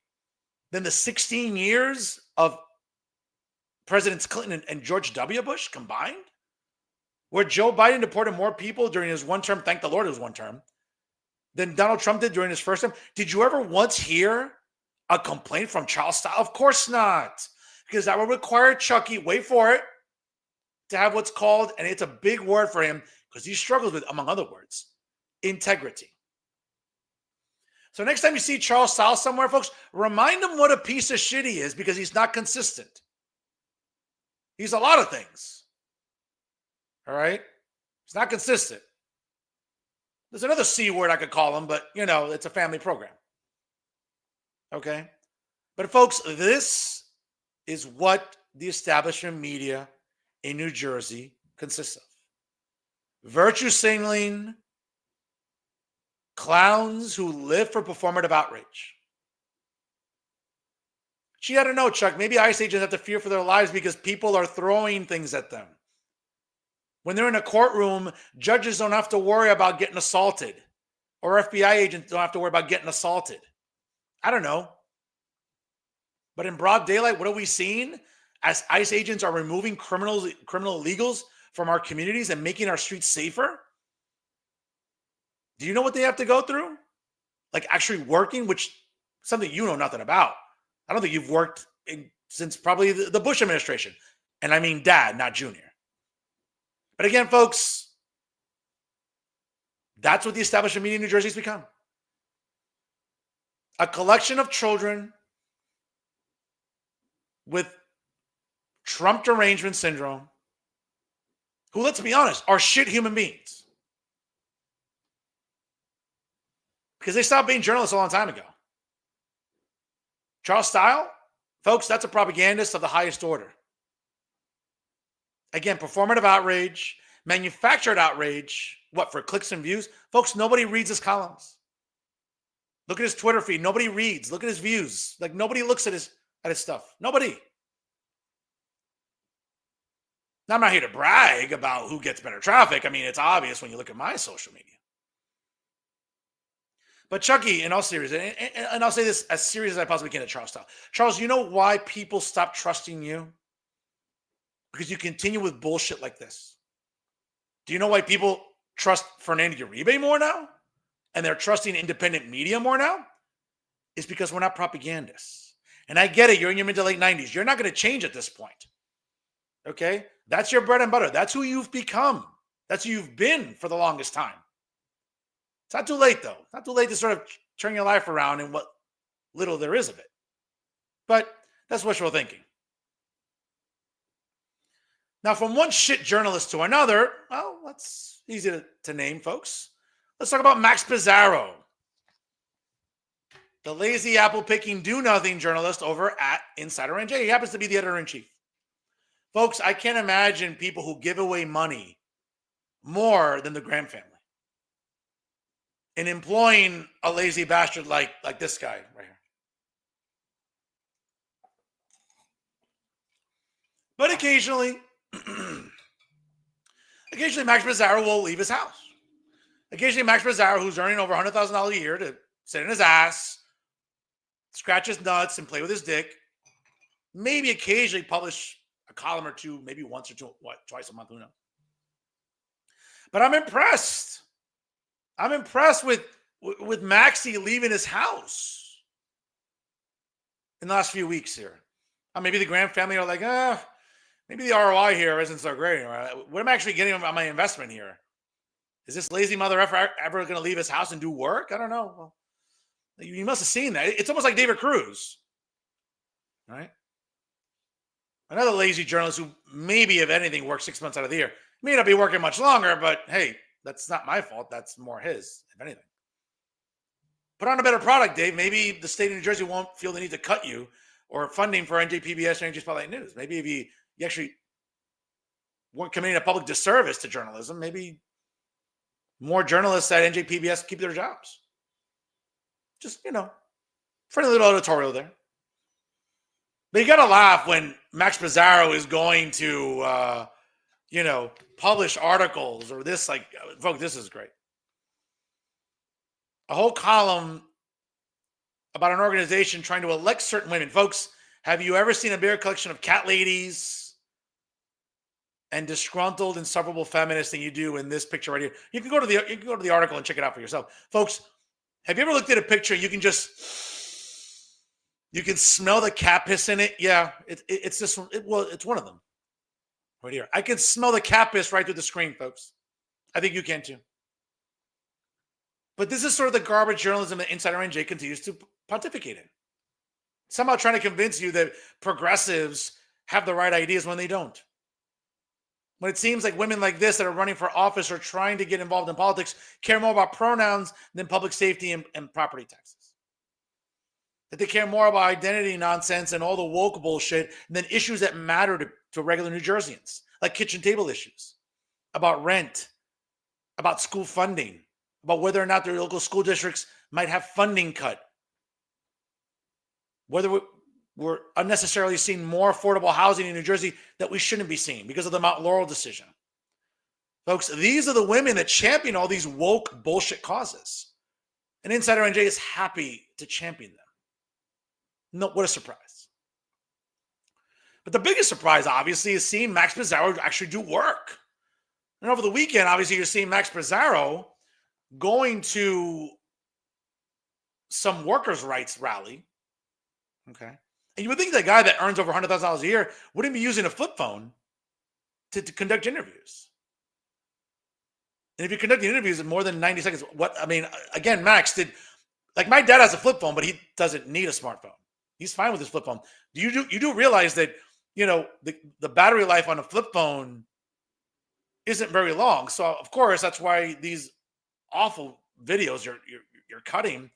than the 16 years of Presidents Clinton and George W. Bush combined? Where Joe Biden deported more people during his one term, thank the Lord it was one term, than Donald Trump did during his first term? Did you ever once hear a complaint from Charles Style? Of course not. Because that would require Chucky, wait for it, to have what's called, and it's a big word for him because he struggles with, among other words, integrity. So next time you see Charles Style somewhere, folks, remind him what a piece of shit he is because he's not consistent. He's a lot of things. All right? He's not consistent. There's another C word I could call him, but, it's a family program. Okay? But, folks, this is what the establishment media in New Jersey consists of. Virtue signaling clowns who live for performative outrage. She had to know, Chuck, maybe ICE agents have to fear for their lives because people are throwing things at them. When they're in a courtroom, judges don't have to worry about getting assaulted, or FBI agents don't have to worry about getting assaulted. I don't know. But in broad daylight, what are we seeing? As ICE agents are removing criminal illegals from our communities and making our streets safer? Do you know what they have to go through? Like actually working, which something you know nothing about. I don't think you've worked since probably the Bush administration. And I mean dad, not junior. But again, folks, that's what the establishment media in New Jersey has become. A collection of children with Trump derangement syndrome who, let's be honest, are shit human beings. Because they stopped being journalists a long time ago. Charles Style, folks, that's a propagandist of the highest order. Again, performative outrage, manufactured outrage, what, for clicks and views? Folks, nobody reads his columns. Look at his Twitter feed. Nobody reads. Look at his views. Like, nobody looks at his stuff. Nobody. Now, I'm not here to brag about who gets better traffic. I mean, it's obvious when you look at my social media. But Chucky, in all seriousness, and I'll say this as serious as I possibly can to Charles Style. Charles, you know why people stop trusting you? Because you continue with bullshit like this. Do you know why people trust Fernando Uribe more now? And they're trusting independent media more now? It's because we're not propagandists. And I get it. You're in your mid to late 90s. You're not going to change at this point. Okay? That's your bread and butter. That's who you've become. That's who you've been for the longest time. It's not too late, though. Not too late to sort of turn your life around in what little there is of it. But that's wishful thinking. Now, from one shit journalist to another, well, that's easy to name, folks. Let's talk about Max Pizarro, the lazy apple-picking do-nothing journalist over at Insider NJ. He happens to be the editor-in-chief. Folks, I can't imagine people who give away money more than the Graham family in employing a lazy bastard like this guy right here. But occasionally, Max Pizarro will leave his house. Occasionally, Max Pizarro, who's earning over $100,000 a year to sit in his ass, scratch his nuts, and play with his dick, maybe occasionally publish a column or two, maybe once or twice a month, who knows. But I'm impressed. I'm impressed with Maxie leaving his house in the last few weeks here. Maybe the Graham family are like, maybe the ROI here isn't so great. What am I actually getting on my investment here? Is this lazy mother ever going to leave his house and do work? I don't know. Well, you must have seen that. It's almost like David Cruz, right? Another lazy journalist who maybe, if anything, works 6 months out of the year. May not be working much longer, but hey, that's not my fault. That's more his, if anything. Put on a better product, Dave. Maybe the state of New Jersey won't feel the need to cut you or funding for NJPBS or NJ Spotlight News. Maybe if you actually weren't committing a public disservice to journalism, maybe more journalists at NJPBS keep their jobs. Just, friendly little editorial there. But you got to laugh when Max Pizarro is going to, publish articles or this, folks, this is great. A whole column about an organization trying to elect certain women. Folks, have you ever seen a bigger collection of cat ladies and disgruntled, insufferable feminists than you do in this picture right here? You can go to the article and check it out for yourself. Folks, have you ever looked at a picture? You can smell the cat piss in it. Yeah, it's this one. It's one of them right here. I can smell the cat piss right through the screen, folks. I think you can too. But this is sort of the garbage journalism that Insider NJ continues to pontificate in. Somehow trying to convince you that progressives have the right ideas when they don't. When it seems like women like this that are running for office or trying to get involved in politics care more about pronouns than public safety and property taxes. That they care more about identity nonsense and all the woke bullshit than issues that matter to regular New Jerseyans, like kitchen table issues, about rent, about school funding, about whether or not their local school districts might have funding cut, whether we're unnecessarily seeing more affordable housing in New Jersey that we shouldn't be seeing because of the Mount Laurel decision. Folks, these are the women that champion all these woke bullshit causes. And Insider NJ is happy to champion them. No, what a surprise. But the biggest surprise, obviously, is seeing Max Pizarro actually do work. And over the weekend, obviously, you're seeing Max Pizarro going to some workers' rights rally. Okay. And you would think that guy that earns over $100,000 a year wouldn't be using a flip phone to conduct interviews. And if you're conducting interviews in more than 90 seconds, again, Max like my dad has a flip phone, but he doesn't need a smartphone. He's fine with his flip phone. You do realize that, the battery life on a flip phone isn't very long. So of course, that's why these awful videos you're cutting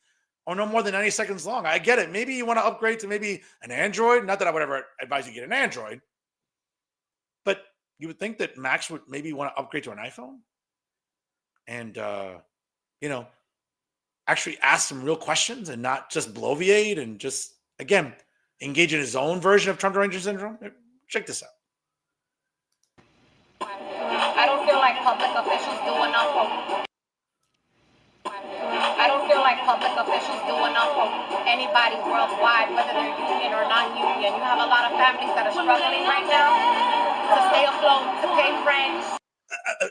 are no more than 90 seconds long. I get it. Maybe you want to upgrade to maybe an Android. Not that I would ever advise you get an Android, but you would think that Max would maybe want to upgrade to an iPhone and, actually ask some real questions and not just bloviate and just, again, engage in his own version of Trump derangement syndrome. Check this out. I don't feel like public officials do enough for anybody worldwide, whether they're union or non-union. You have a lot of families that are struggling right now to stay afloat, to pay rent.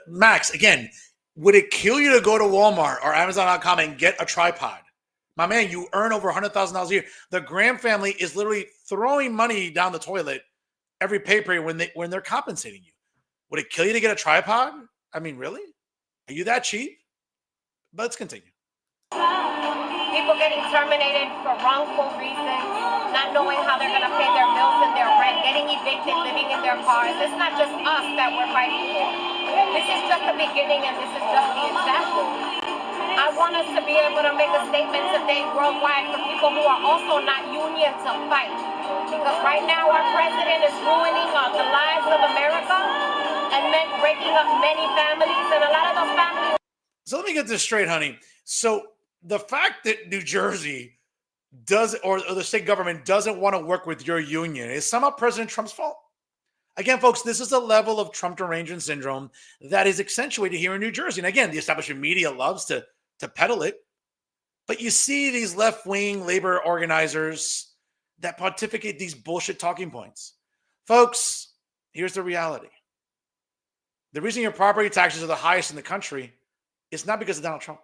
Max, again, would it kill you to go to Walmart or Amazon.com and get a tripod? My man, you earn over $100,000 a year. The Graham family is literally throwing money down the toilet every pay period when they're compensating you. Would it kill you to get a tripod? I mean, really? Are you that cheap? But let's continue. People getting terminated for wrongful reasons, not knowing how they're going to pay their bills and their rent, getting evicted, living in their cars. It's not just us that we're fighting for. This is just the beginning and this is just the example. I want us to be able to make a statement today worldwide for people who are also not union to fight. Because right now our president is ruining the lives of America and breaking up many families, and a lot of those families. So let me get this straight, honey. So the fact that New Jersey does, or the state government doesn't want to work with your union is somehow President Trump's fault. Again, folks, this is a level of Trump derangement syndrome that is accentuated here in New Jersey. And again, the establishment media loves to peddle it. But you see these left-wing labor organizers that pontificate these bullshit talking points. Folks, here's the reality. The reason your property taxes are the highest in the country is not because of Donald Trump.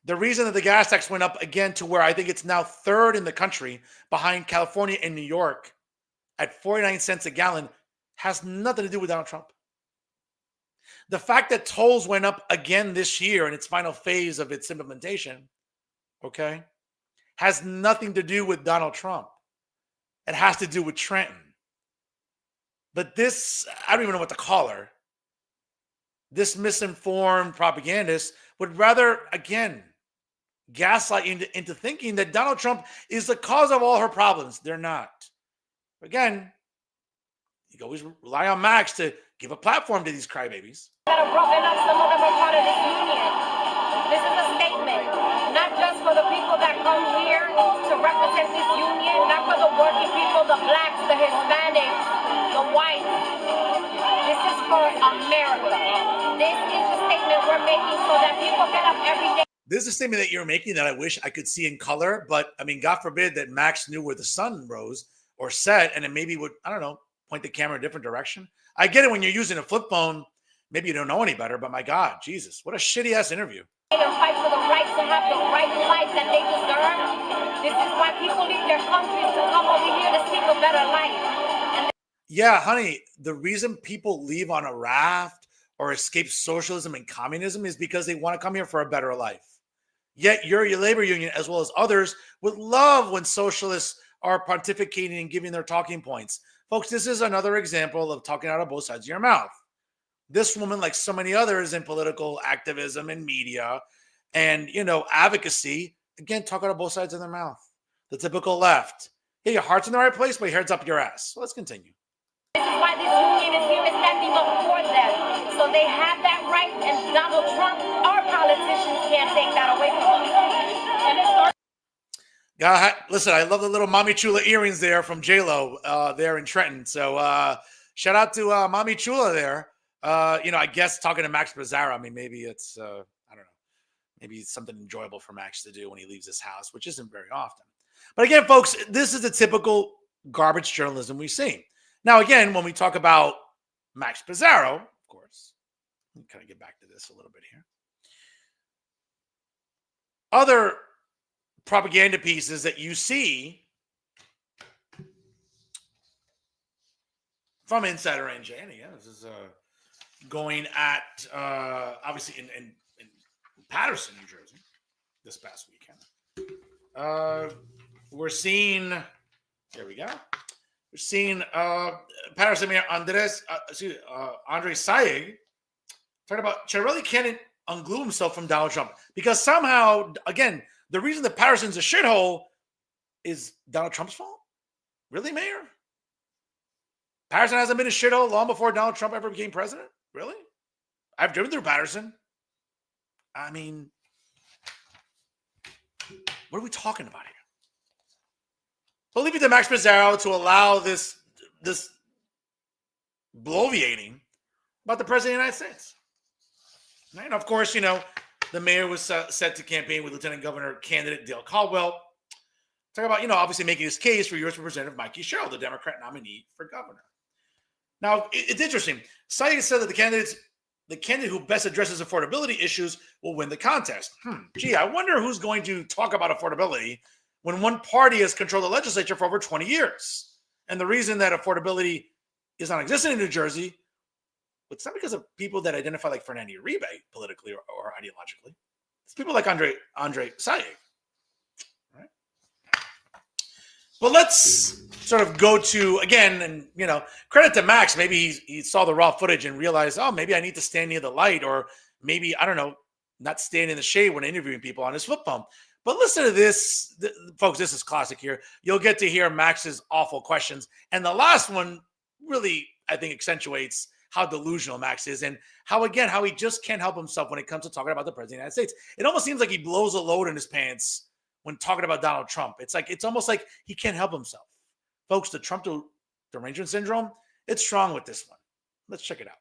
The reason that the gas tax went up again to where I think it's now third in the country behind California and New York at 49 cents a gallon has nothing to do with Donald Trump. The fact that tolls went up again this year in its final phase of its implementation, okay, has nothing to do with Donald Trump. It has to do with Trenton. But this, I don't even know what to call her. This misinformed propagandist would rather, again, gaslight into thinking that Donald Trump is the cause of all her problems. They're not. Again, you can always rely on Max to give a platform to these crybabies. That are broken up, some of them are part of this union. This is a statement, not just for the people that come here to represent this union, not for the working people, the blacks, the Hispanics, the whites. This is for America. This is the statement we're making so that people get up every day. This is a statement that you're making that I wish I could see in color, but I mean, God forbid that Max knew where the sun rose or set, and it maybe would, I don't know, point the camera in a different direction. I get it when you're using a flip phone. Maybe you don't know any better, but my God, Jesus, what a shitty ass interview. And fight for the right to have the right life that they deserve. This is why people leave their countries to come over here to seek a better life. Yeah, honey, the reason people leave on a raft or escape socialism and communism is because they want to come here for a better life. Yet your labor union, as well as others, would love when socialists are pontificating and giving their talking points. Folks, this is another example of talking out of both sides of your mouth. This woman, like so many others in political activism and media and, advocacy, again, talk out of both sides of their mouth. The typical left. Hey, your heart's in the right place, but your head's up your ass. So let's continue. This is why this union is here, is standing up for them. So they have that right, and Donald Trump, our politicians can't take that away from us. And it's God, listen, I love the little Mommy Chula earrings there from J-Lo there in Trenton. So shout out to Mommy Chula there. I guess talking to Max Pizarro, I mean, maybe it's, I don't know, maybe it's something enjoyable for Max to do when he leaves his house, which isn't very often. But again, folks, this is the typical garbage journalism we see. Now, again, when we talk about Max Pizarro, of course, let me kind of get back to this a little bit here. Other propaganda pieces that you see from Insider NJ, and again, this is going at obviously in Paterson, New Jersey, this past weekend. We're seeing, there we go. We're seeing Paterson Mayor Andrés Sayegh talking about Chiarelli can't unglue himself from Donald Trump because somehow, again, the reason that Paterson's a shithole is Donald Trump's fault. Really, Mayor? Paterson hasn't been a shithole long before Donald Trump ever became president? Really? I've driven through Paterson. I mean, what are we talking about here? We'll leave it to Max Pizarro to allow this bloviating about the president of the United States. And of course, the mayor was set to campaign with Lieutenant Governor candidate Dale Caldwell. Talk about, obviously making his case for U.S. Representative Mikey Sherrill, the Democrat nominee for governor. Now, it's interesting. Sayegh said that the candidate who best addresses affordability issues will win the contest. Gee, I wonder who's going to talk about affordability when one party has controlled the legislature for over 20 years. And the reason that affordability is non-existent in New Jersey, it's not because of people that identify like Fernando Uribe politically or ideologically. It's people like Andrés Sayegh. Right? But let's sort of go to, again, and, credit to Max. Maybe he saw the raw footage and realized, oh, maybe I need to stand near the light, or maybe, I don't know, not stand in the shade when interviewing people on his flip phone. But listen to this, folks, this is classic here. You'll get to hear Max's awful questions. And the last one really, I think, accentuates how delusional Max is and how he just can't help himself when it comes to talking about the president of the United States. It almost seems like he blows a load in his pants when talking about Donald Trump. It's almost like he can't help himself. Folks, the Trump derangement syndrome, it's strong with this one. Let's check it out.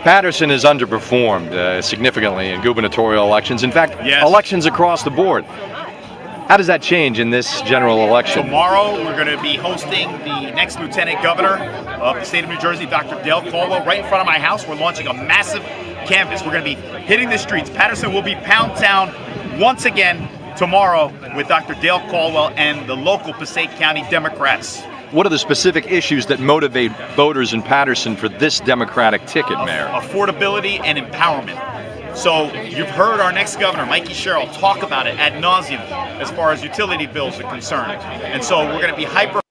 Paterson has underperformed significantly in gubernatorial elections. In fact, elections across the board. How does that change in this general election? Tomorrow, we're going to be hosting the next Lieutenant Governor of the state of New Jersey, Dr. Dale Caldwell, right in front of my house. We're launching a massive canvass. We're going to be hitting the streets. Paterson will be pound town once again tomorrow with Dr. Dale Caldwell and the local Passaic County Democrats. What are the specific issues that motivate voters in Paterson for this Democratic ticket, Mayor? Affordability and empowerment. So you've heard our next governor, Mikey Sherrill, talk about it ad nauseum as far as utility bills are concerned. And so we're going to be hyper.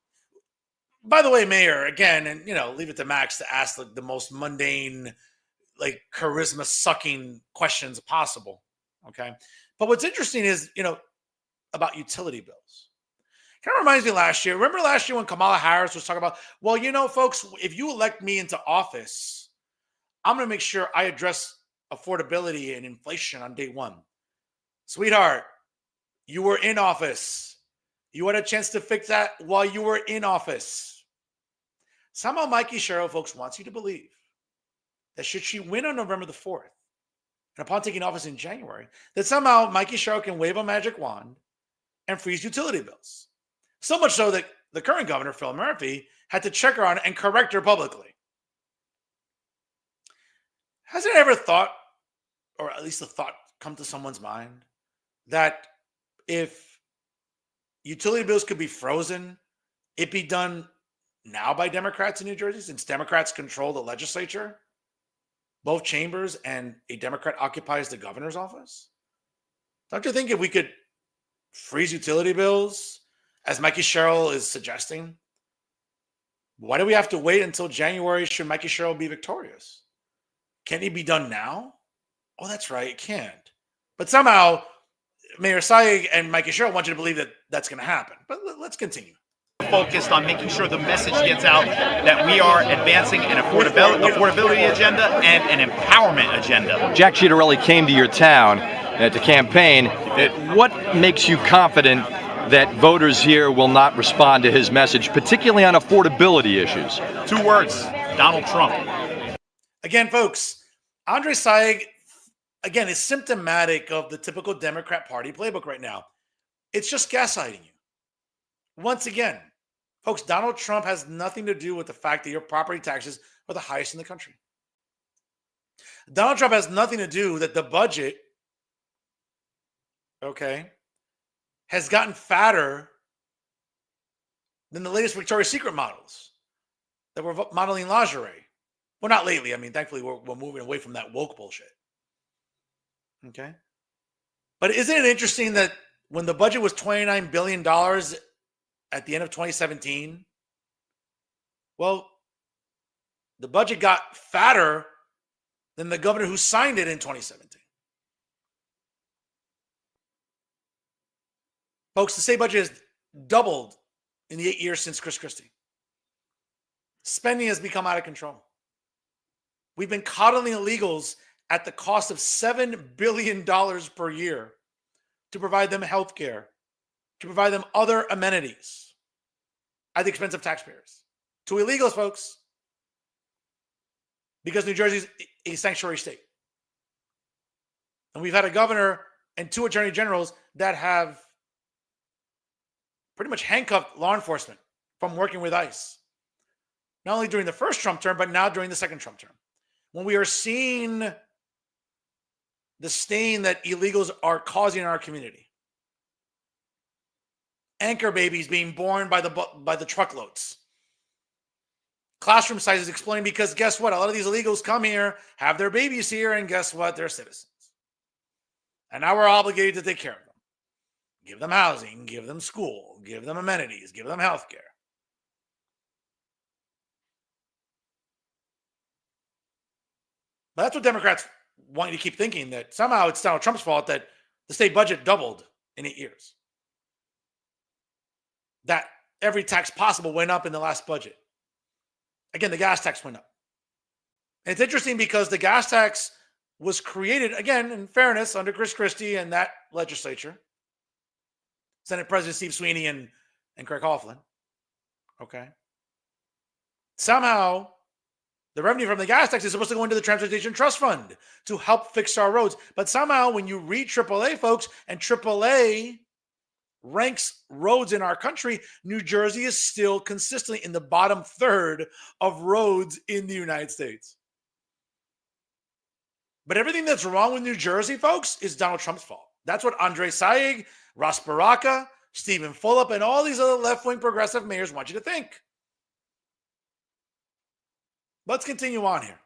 By the way, Mayor, again, and leave it to Max to ask the most mundane, charisma sucking questions possible. Okay. But what's interesting is, about utility bills. Kind of reminds me last year. Remember last year when Kamala Harris was talking about, well, folks, if you elect me into office, I'm going to make sure I address affordability and inflation on day one. Sweetheart, you were in office. You had a chance to fix that while you were in office. Somehow Mikey Sherrill, folks, wants you to believe that should she win on November the 4th, and upon taking office in January, that somehow Mikey Sherrill can wave a magic wand and freeze utility bills. So much so that the current governor, Phil Murphy, had to check her on it and correct her publicly. Has it ever thought, or at least the thought come to someone's mind, that if utility bills could be frozen, it'd be done now by Democrats in New Jersey, since Democrats control the legislature, both chambers, and a Democrat occupies the governor's office? Don't you think if we could freeze utility bills, as Mikey Sherrill is suggesting, why do we have to wait until January should Mikey Sherrill be victorious? Can't it be done now? Oh, that's right, it can't. But somehow, Mayor Sayegh and Mikey Sherrill want you to believe that that's going to happen. But let's continue. Focused on making sure the message gets out that we are advancing an affordability agenda and an empowerment agenda. Jack Ciattarelli came to your town to campaign. What makes you confident that voters here will not respond to his message, particularly on affordability issues? 2 words: Donald Trump. Again, folks, Andrés Sayegh, again, is symptomatic of the typical Democrat Party playbook right now. It's just gaslighting you. Once again, folks, Donald Trump has nothing to do with the fact that your property taxes are the highest in the country. Donald Trump has nothing to do that the budget, has gotten fatter than the latest Victoria's Secret models that were modeling lingerie. Well, not lately. I mean, thankfully, we're moving away from that woke bullshit. Okay. But isn't it interesting that when the budget was $29 billion at the end of 2017, well, the budget got fatter than the governor who signed it in 2017. Folks, the state budget has doubled in the 8 years since Chris Christie. Spending has become out of control. We've been coddling illegals at the cost of $7 billion per year to provide them health care, to provide them other amenities at the expense of taxpayers. To illegals, folks, because New Jersey is a sanctuary state. And we've had a governor and 2 attorney generals that have pretty much handcuffed law enforcement from working with ICE. Not only during the first Trump term, but now during the second Trump term. When we are seeing the stain that illegals are causing in our community. Anchor babies being born by the truckloads. Classroom sizes exploding because guess what? A lot of these illegals come here, have their babies here, and guess what? They're citizens. And now we're obligated to take care of them. Give them housing, give them school, give them amenities, give them health care. But that's what Democrats want you to keep thinking, that somehow it's Donald Trump's fault that the state budget doubled in 8 years. That every tax possible went up in the last budget. Again, the gas tax went up. And it's interesting because the gas tax was created, again, in fairness, under Chris Christie and that legislature. Senate President Steve Sweeney and Craig Houghlin. Okay. Somehow, the revenue from the gas tax is supposed to go into the Transportation Trust Fund to help fix our roads. But somehow, when you read AAA, folks, and AAA ranks roads in our country, New Jersey is still consistently in the bottom third of roads in the United States. But everything that's wrong with New Jersey, folks, is Donald Trump's fault. That's what Andrés Sayegh, Ross Baraka, Stephen Fulop, and all these other left-wing progressive mayors want you to think. Let's continue on here.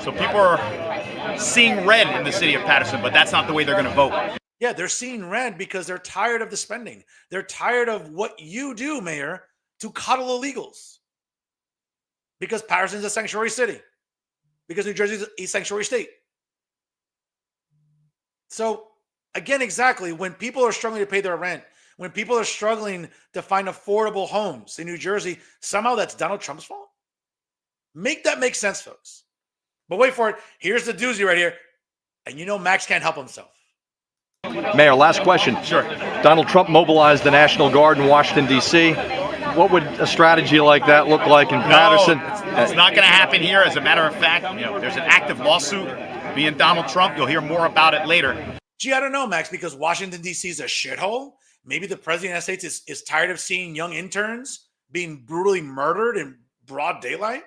So people are seeing red in the city of Paterson, but that's not the way they're going to vote. Yeah, they're seeing red because they're tired of the spending. They're tired of what you do, Mayor, to coddle illegals. Because Paterson's a sanctuary city. Because New Jersey's a sanctuary state. So, again, exactly, when people are struggling to pay their rent, when people are struggling to find affordable homes in New Jersey, somehow that's Donald Trump's fault? Make that make sense, folks. But wait for it. Here's the doozy right here. And you know Max can't help himself. Mayor, last question. Sure. Donald Trump mobilized the National Guard in Washington, D.C. What would a strategy like that look like in Paterson? It's not going to happen here. As a matter of fact, there's an active lawsuit being Donald Trump. You'll hear more about it later. Gee, I don't know, Max, because Washington, D.C. is a shithole. Maybe the president of the United States is tired of seeing young interns being brutally murdered in broad daylight,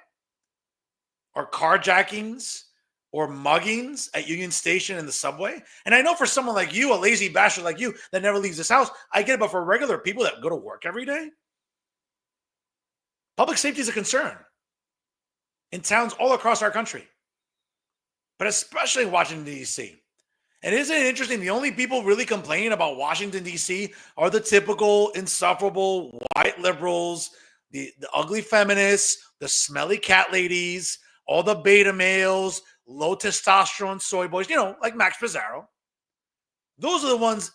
or carjackings or muggings at Union Station in the subway. And I know for someone like you, a lazy bastard like you that never leaves his house, I get it. But for regular people that go to work every day, public safety is a concern in towns all across our country, but especially in Washington, D.C. And isn't it interesting? The only people really complaining about Washington, D.C. are the typical insufferable white liberals, the ugly feminists, the smelly cat ladies, all the beta males, low testosterone soy boys, like Max Pizarro. Those are the ones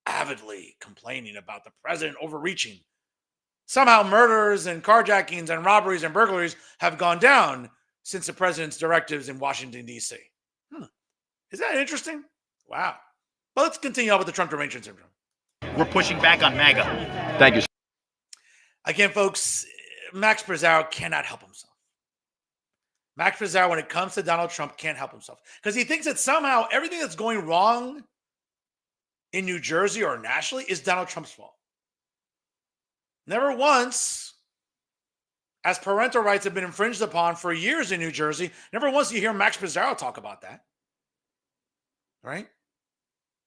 avidly complaining about the president overreaching. Somehow murders and carjackings and robberies and burglaries have gone down since the president's directives in Washington, D.C. Is that interesting? Wow. Well, let's continue on with the Trump derangement syndrome. We're pushing back on MAGA. Thank you. Again, folks, Max Pizarro cannot help himself. Max Pizarro, when it comes to Donald Trump, can't help himself because he thinks that somehow everything that's going wrong in New Jersey or nationally is Donald Trump's fault. Never once, as parental rights have been infringed upon for years in New Jersey, never once do you hear Max Pizarro talk about that. Right?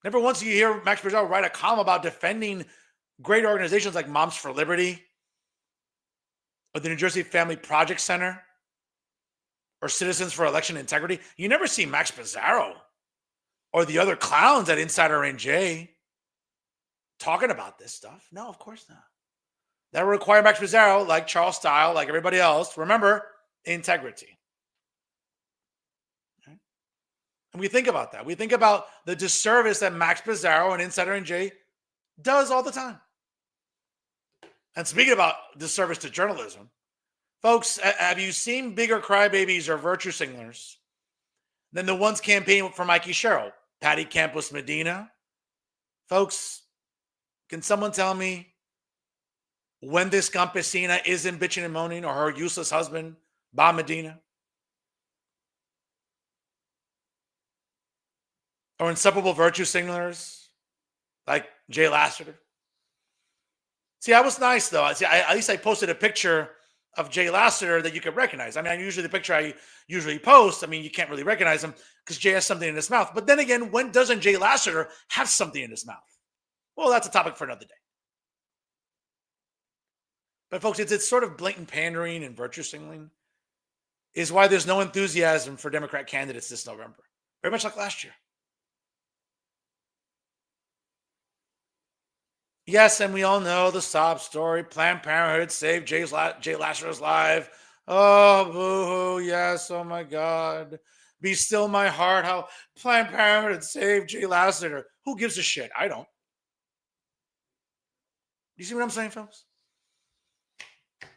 Never once do you hear Max Pizarro write a column about defending great organizations like Moms for Liberty or the New Jersey Family Project Center or Citizens for Election Integrity. You never see Max Pizarro or the other clowns at Insider NJ talking about this stuff. No, of course not. That would require Max Pizarro, like Charles Style, like everybody else, remember, integrity. And we think about that. We think about the disservice that Max Pizarro and Insider NJ does all the time. And speaking about disservice to journalism, folks, have you seen bigger crybabies or virtue signalers than the ones campaigning for Mikey Sherrill, Patty Campos Medina? Folks, can someone tell me when this campesina isn't bitching and moaning, or her useless husband, Bob Medina? Or inseparable virtue signalers like Jay Lassiter? See, I was nice, though. At least I posted a picture of Jay Lassiter that you could recognize. I mean, usually the picture I usually post, you can't really recognize him because Jay has something in his mouth. But then again, when doesn't Jay Lassiter have something in his mouth? Well, that's a topic for another day. But folks, it's sort of blatant pandering and virtue signaling is why there's no enthusiasm for Democrat candidates this November. Very much like last year. Yes, and we all know the sob story. Planned Parenthood saved Jay Lassiter's life. Oh, boo-hoo, yes, oh my God. Be still my heart, how Planned Parenthood saved Jay Lassiter. Who gives a shit? I don't. You see what I'm saying, folks?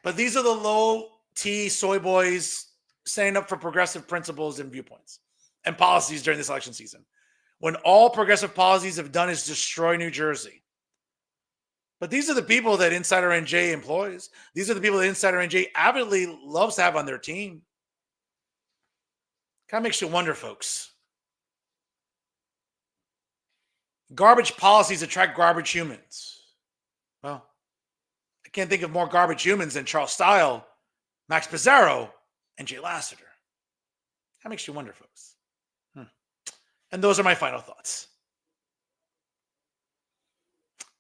But these are the low-T soy boys standing up for progressive principles and viewpoints and policies during this election season, when all progressive policies have done is destroy New Jersey. But these are the people that Insider NJ employs. These are the people that Insider NJ avidly loves to have on their team. Kind of makes you wonder, folks. Garbage policies attract garbage humans. Well, I can't think of more garbage humans than Charles Style, Max Pizarro, and Jay Lassiter. That makes you wonder, folks. And those are my final thoughts.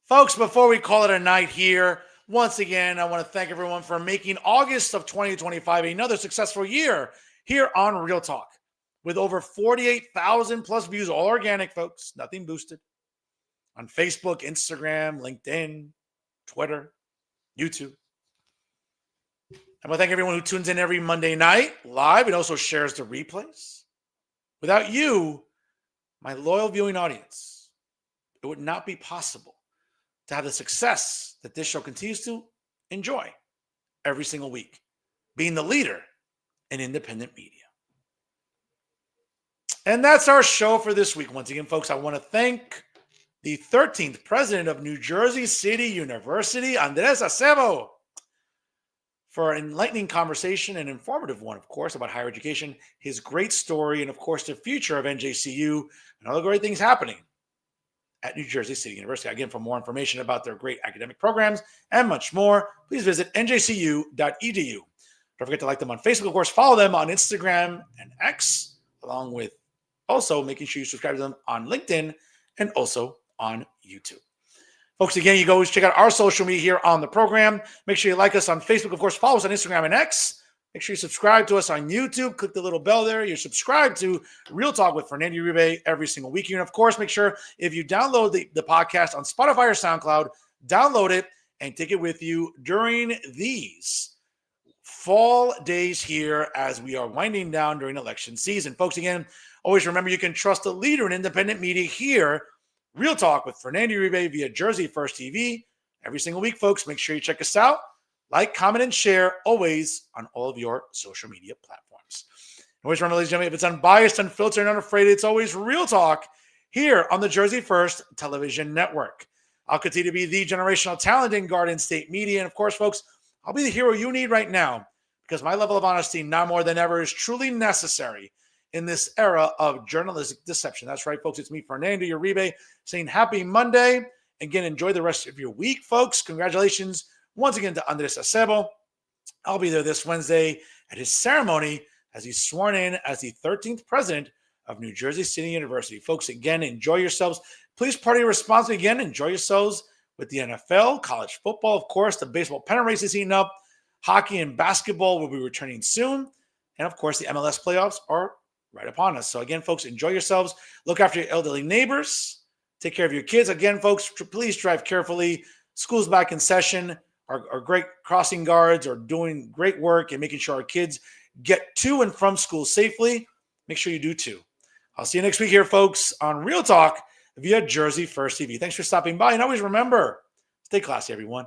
Folks, before we call it a night here, once again, I want to thank everyone for making August of 2025 another successful year here on Real Talk, with over 48,000 plus views, all organic, folks, nothing boosted, on Facebook, Instagram, LinkedIn, Twitter, YouTube. I want to thank everyone who tunes in every Monday night live and also shares the replays. Without you, my loyal viewing audience, it would not be possible to have the success that this show continues to enjoy every single week, being the leader in independent media. And that's our show for this week. Once again, folks, I want to thank the 13th president of New Jersey City University, Andrés Acebo, for an enlightening conversation, an informative one, of course, about higher education, his great story, and of course, the future of NJCU and all the great things happening at New Jersey City University. Again, for more information about their great academic programs and much more, please visit njcu.edu. Don't forget to like them on Facebook, of course, follow them on Instagram and X, along with also making sure you subscribe to them on LinkedIn and also on YouTube. Folks, again, you can always check out our social media here on the program. Make sure you like us on Facebook. Of course, follow us on Instagram and X. Make sure you subscribe to us on YouTube. Click the little bell there. You're subscribed to Real Talk with Fernando Uribe every single week. And of course, make sure if you download the podcast on Spotify or SoundCloud, download it and take it with you during these fall days here as we are winding down during election season. Folks, again, always remember you can trust a leader in independent media here. Real Talk with Fernando Uribe via Jersey First TV every single week, folks. Make sure you check us out. Like, comment, and share always on all of your social media platforms. Always remember, ladies and gentlemen, if it's unbiased, unfiltered, and unafraid, it's always Real Talk here on the Jersey First Television Network. I'll continue to be the generational talent in Garden State Media. And of course, folks, I'll be the hero you need right now because my level of honesty, now more than ever, is truly necessary in this era of journalistic deception. That's right, folks. It's me, Fernando Uribe, saying happy Monday. Again, enjoy the rest of your week, folks. Congratulations once again to Andrés Acebo. I'll be there this Wednesday at his ceremony as he's sworn in as the 13th president of New Jersey City University. Folks, again, enjoy yourselves. Please party responsibly. Again, enjoy yourselves with the NFL, college football, of course. The baseball pennant race is heating up. Hockey and basketball will be returning soon. And, of course, the MLS playoffs are right upon us. So, again, folks, enjoy yourselves. Look after your elderly neighbors. Take care of your kids. Again, folks, please drive carefully. School's back in session. Our great crossing guards are doing great work and making sure our kids get to and from school safely. Make sure you do too. I'll see you next week here, folks, on Real Talk via Jersey First TV. Thanks for stopping by. And always remember, stay classy, everyone.